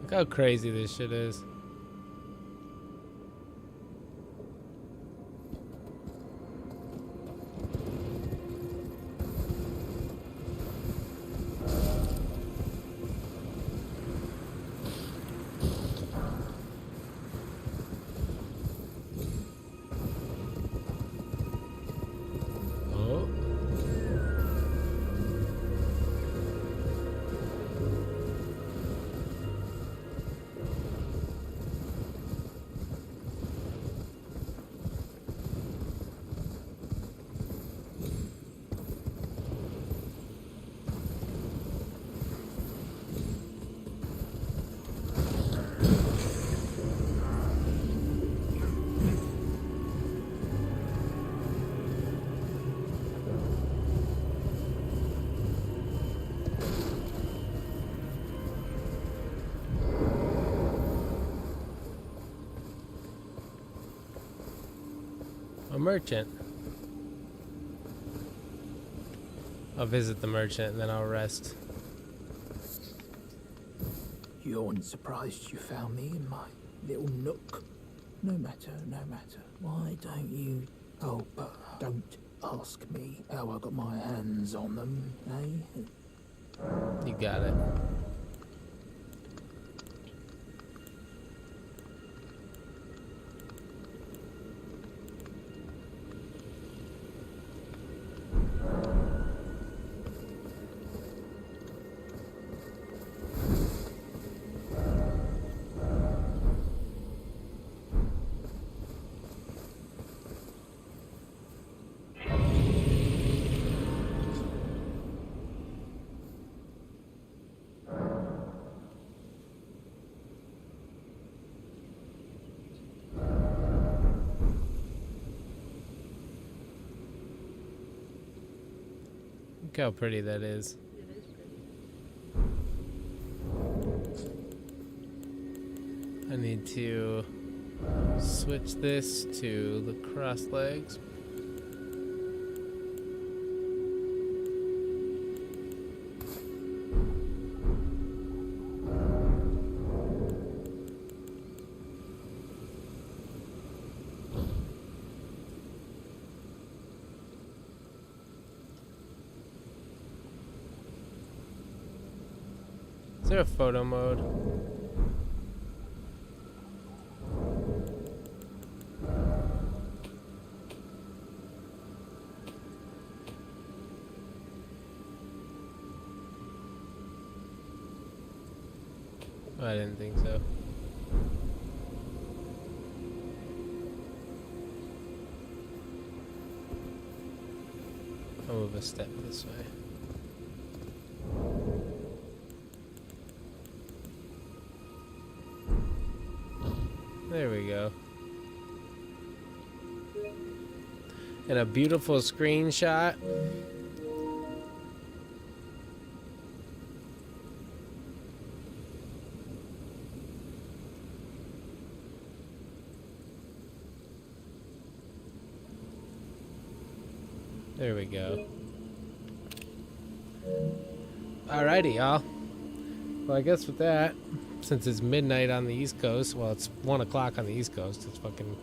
Look how crazy this shit is. Oh. A merchant. I'll visit the merchant and then I'll rest. You aren't surprised you found me in my little nook. No matter, no matter. Why don't you... Oh, but don't ask me how I got my hands on them, eh? You got it. Look how pretty that is. It is pretty. need to switch this to the cross legs. Is there a photo mode? Oh, I didn't think so. I'll move a step this way. There we go. And a beautiful screenshot. There we go. Alrighty, y'all. Well, I guess with that, since it's midnight on the East Coast, well, it's 1 o'clock on the East Coast, it's fucking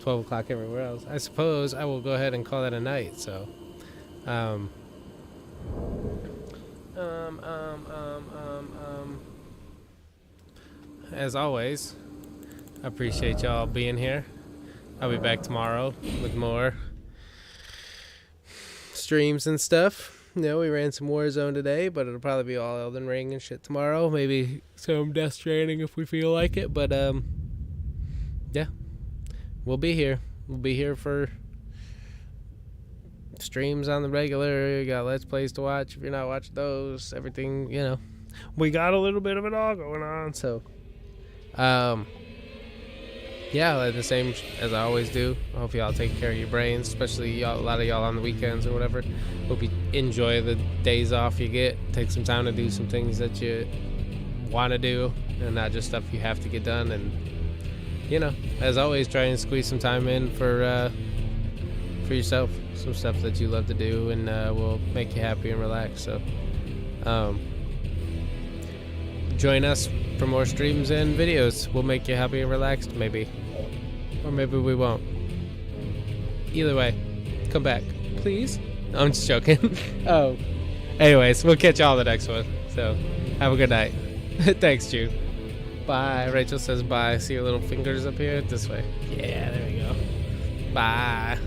12 o'clock everywhere else, I suppose I will go ahead and call that a night. So, as always, I appreciate y'all being here. I'll be back tomorrow with more streams and stuff. You know, we ran some Warzone today, but it'll probably be all Elden Ring and shit tomorrow. Maybe some Death Stranding if we feel like it. But, yeah. We'll be here. We'll be here for streams on the regular. You got Let's Plays to watch if you're not watching those. Everything, you know. We got a little bit of it all going on. So, yeah, like the same as I always do. I hope y'all take care of your brains, especially y'all, a lot of y'all on the weekends or whatever. Hope you enjoy the days off you get. Take some time to do some things that you want to do and not just stuff you have to get done. And, you know, as always, try and squeeze some time in for yourself. Some stuff that you love to do and will make you happy and relax. So, join us for more streams and videos. We'll make you happy and relaxed, maybe. Or maybe we won't. Either way, come back, please. I'm just joking. Oh, anyways, we'll catch y'all the next one. So, have a good night. Thanks, Jude. Bye. Rachel says bye. See your little fingers up here? This way. Yeah, there we go. Bye.